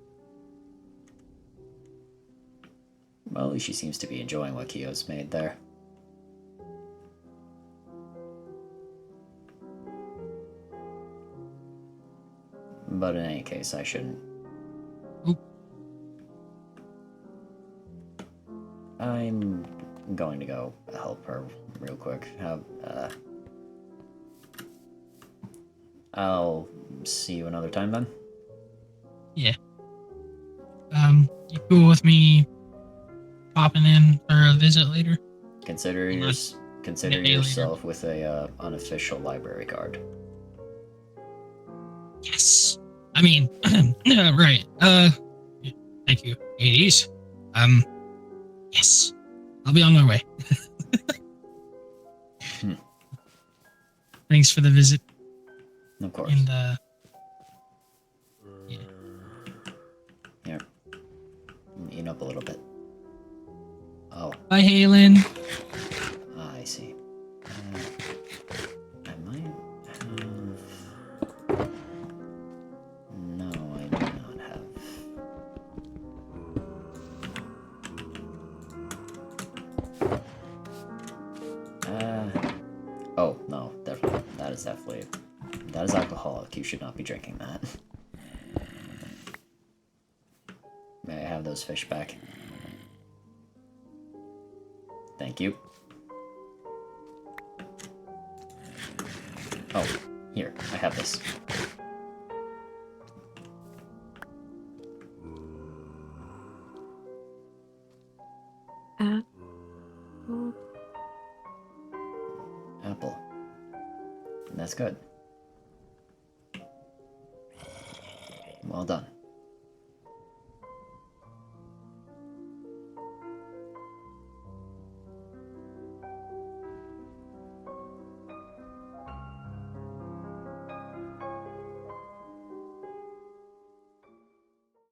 Well, at least she seems to be enjoying what Kyo's made there. But in any case, I shouldn't. Oop. I'm going to go help her real quick. I'll see you another time then. Yeah. You cool with me popping in for a visit later? Consider yourself with a unofficial library card. Yes. I mean, right. Thank you, 80s. Yes. I'll be on my way. Thanks for the visit. Of course. And, yeah. Here. Eat up a little bit. Oh. Bye, Halen. I see. I might have... No, I do not have... Oh, no, definitely. That is alcoholic. You should not be drinking that. May I have those fish back? Thank you. Oh, here, I have this. Apple. That's good.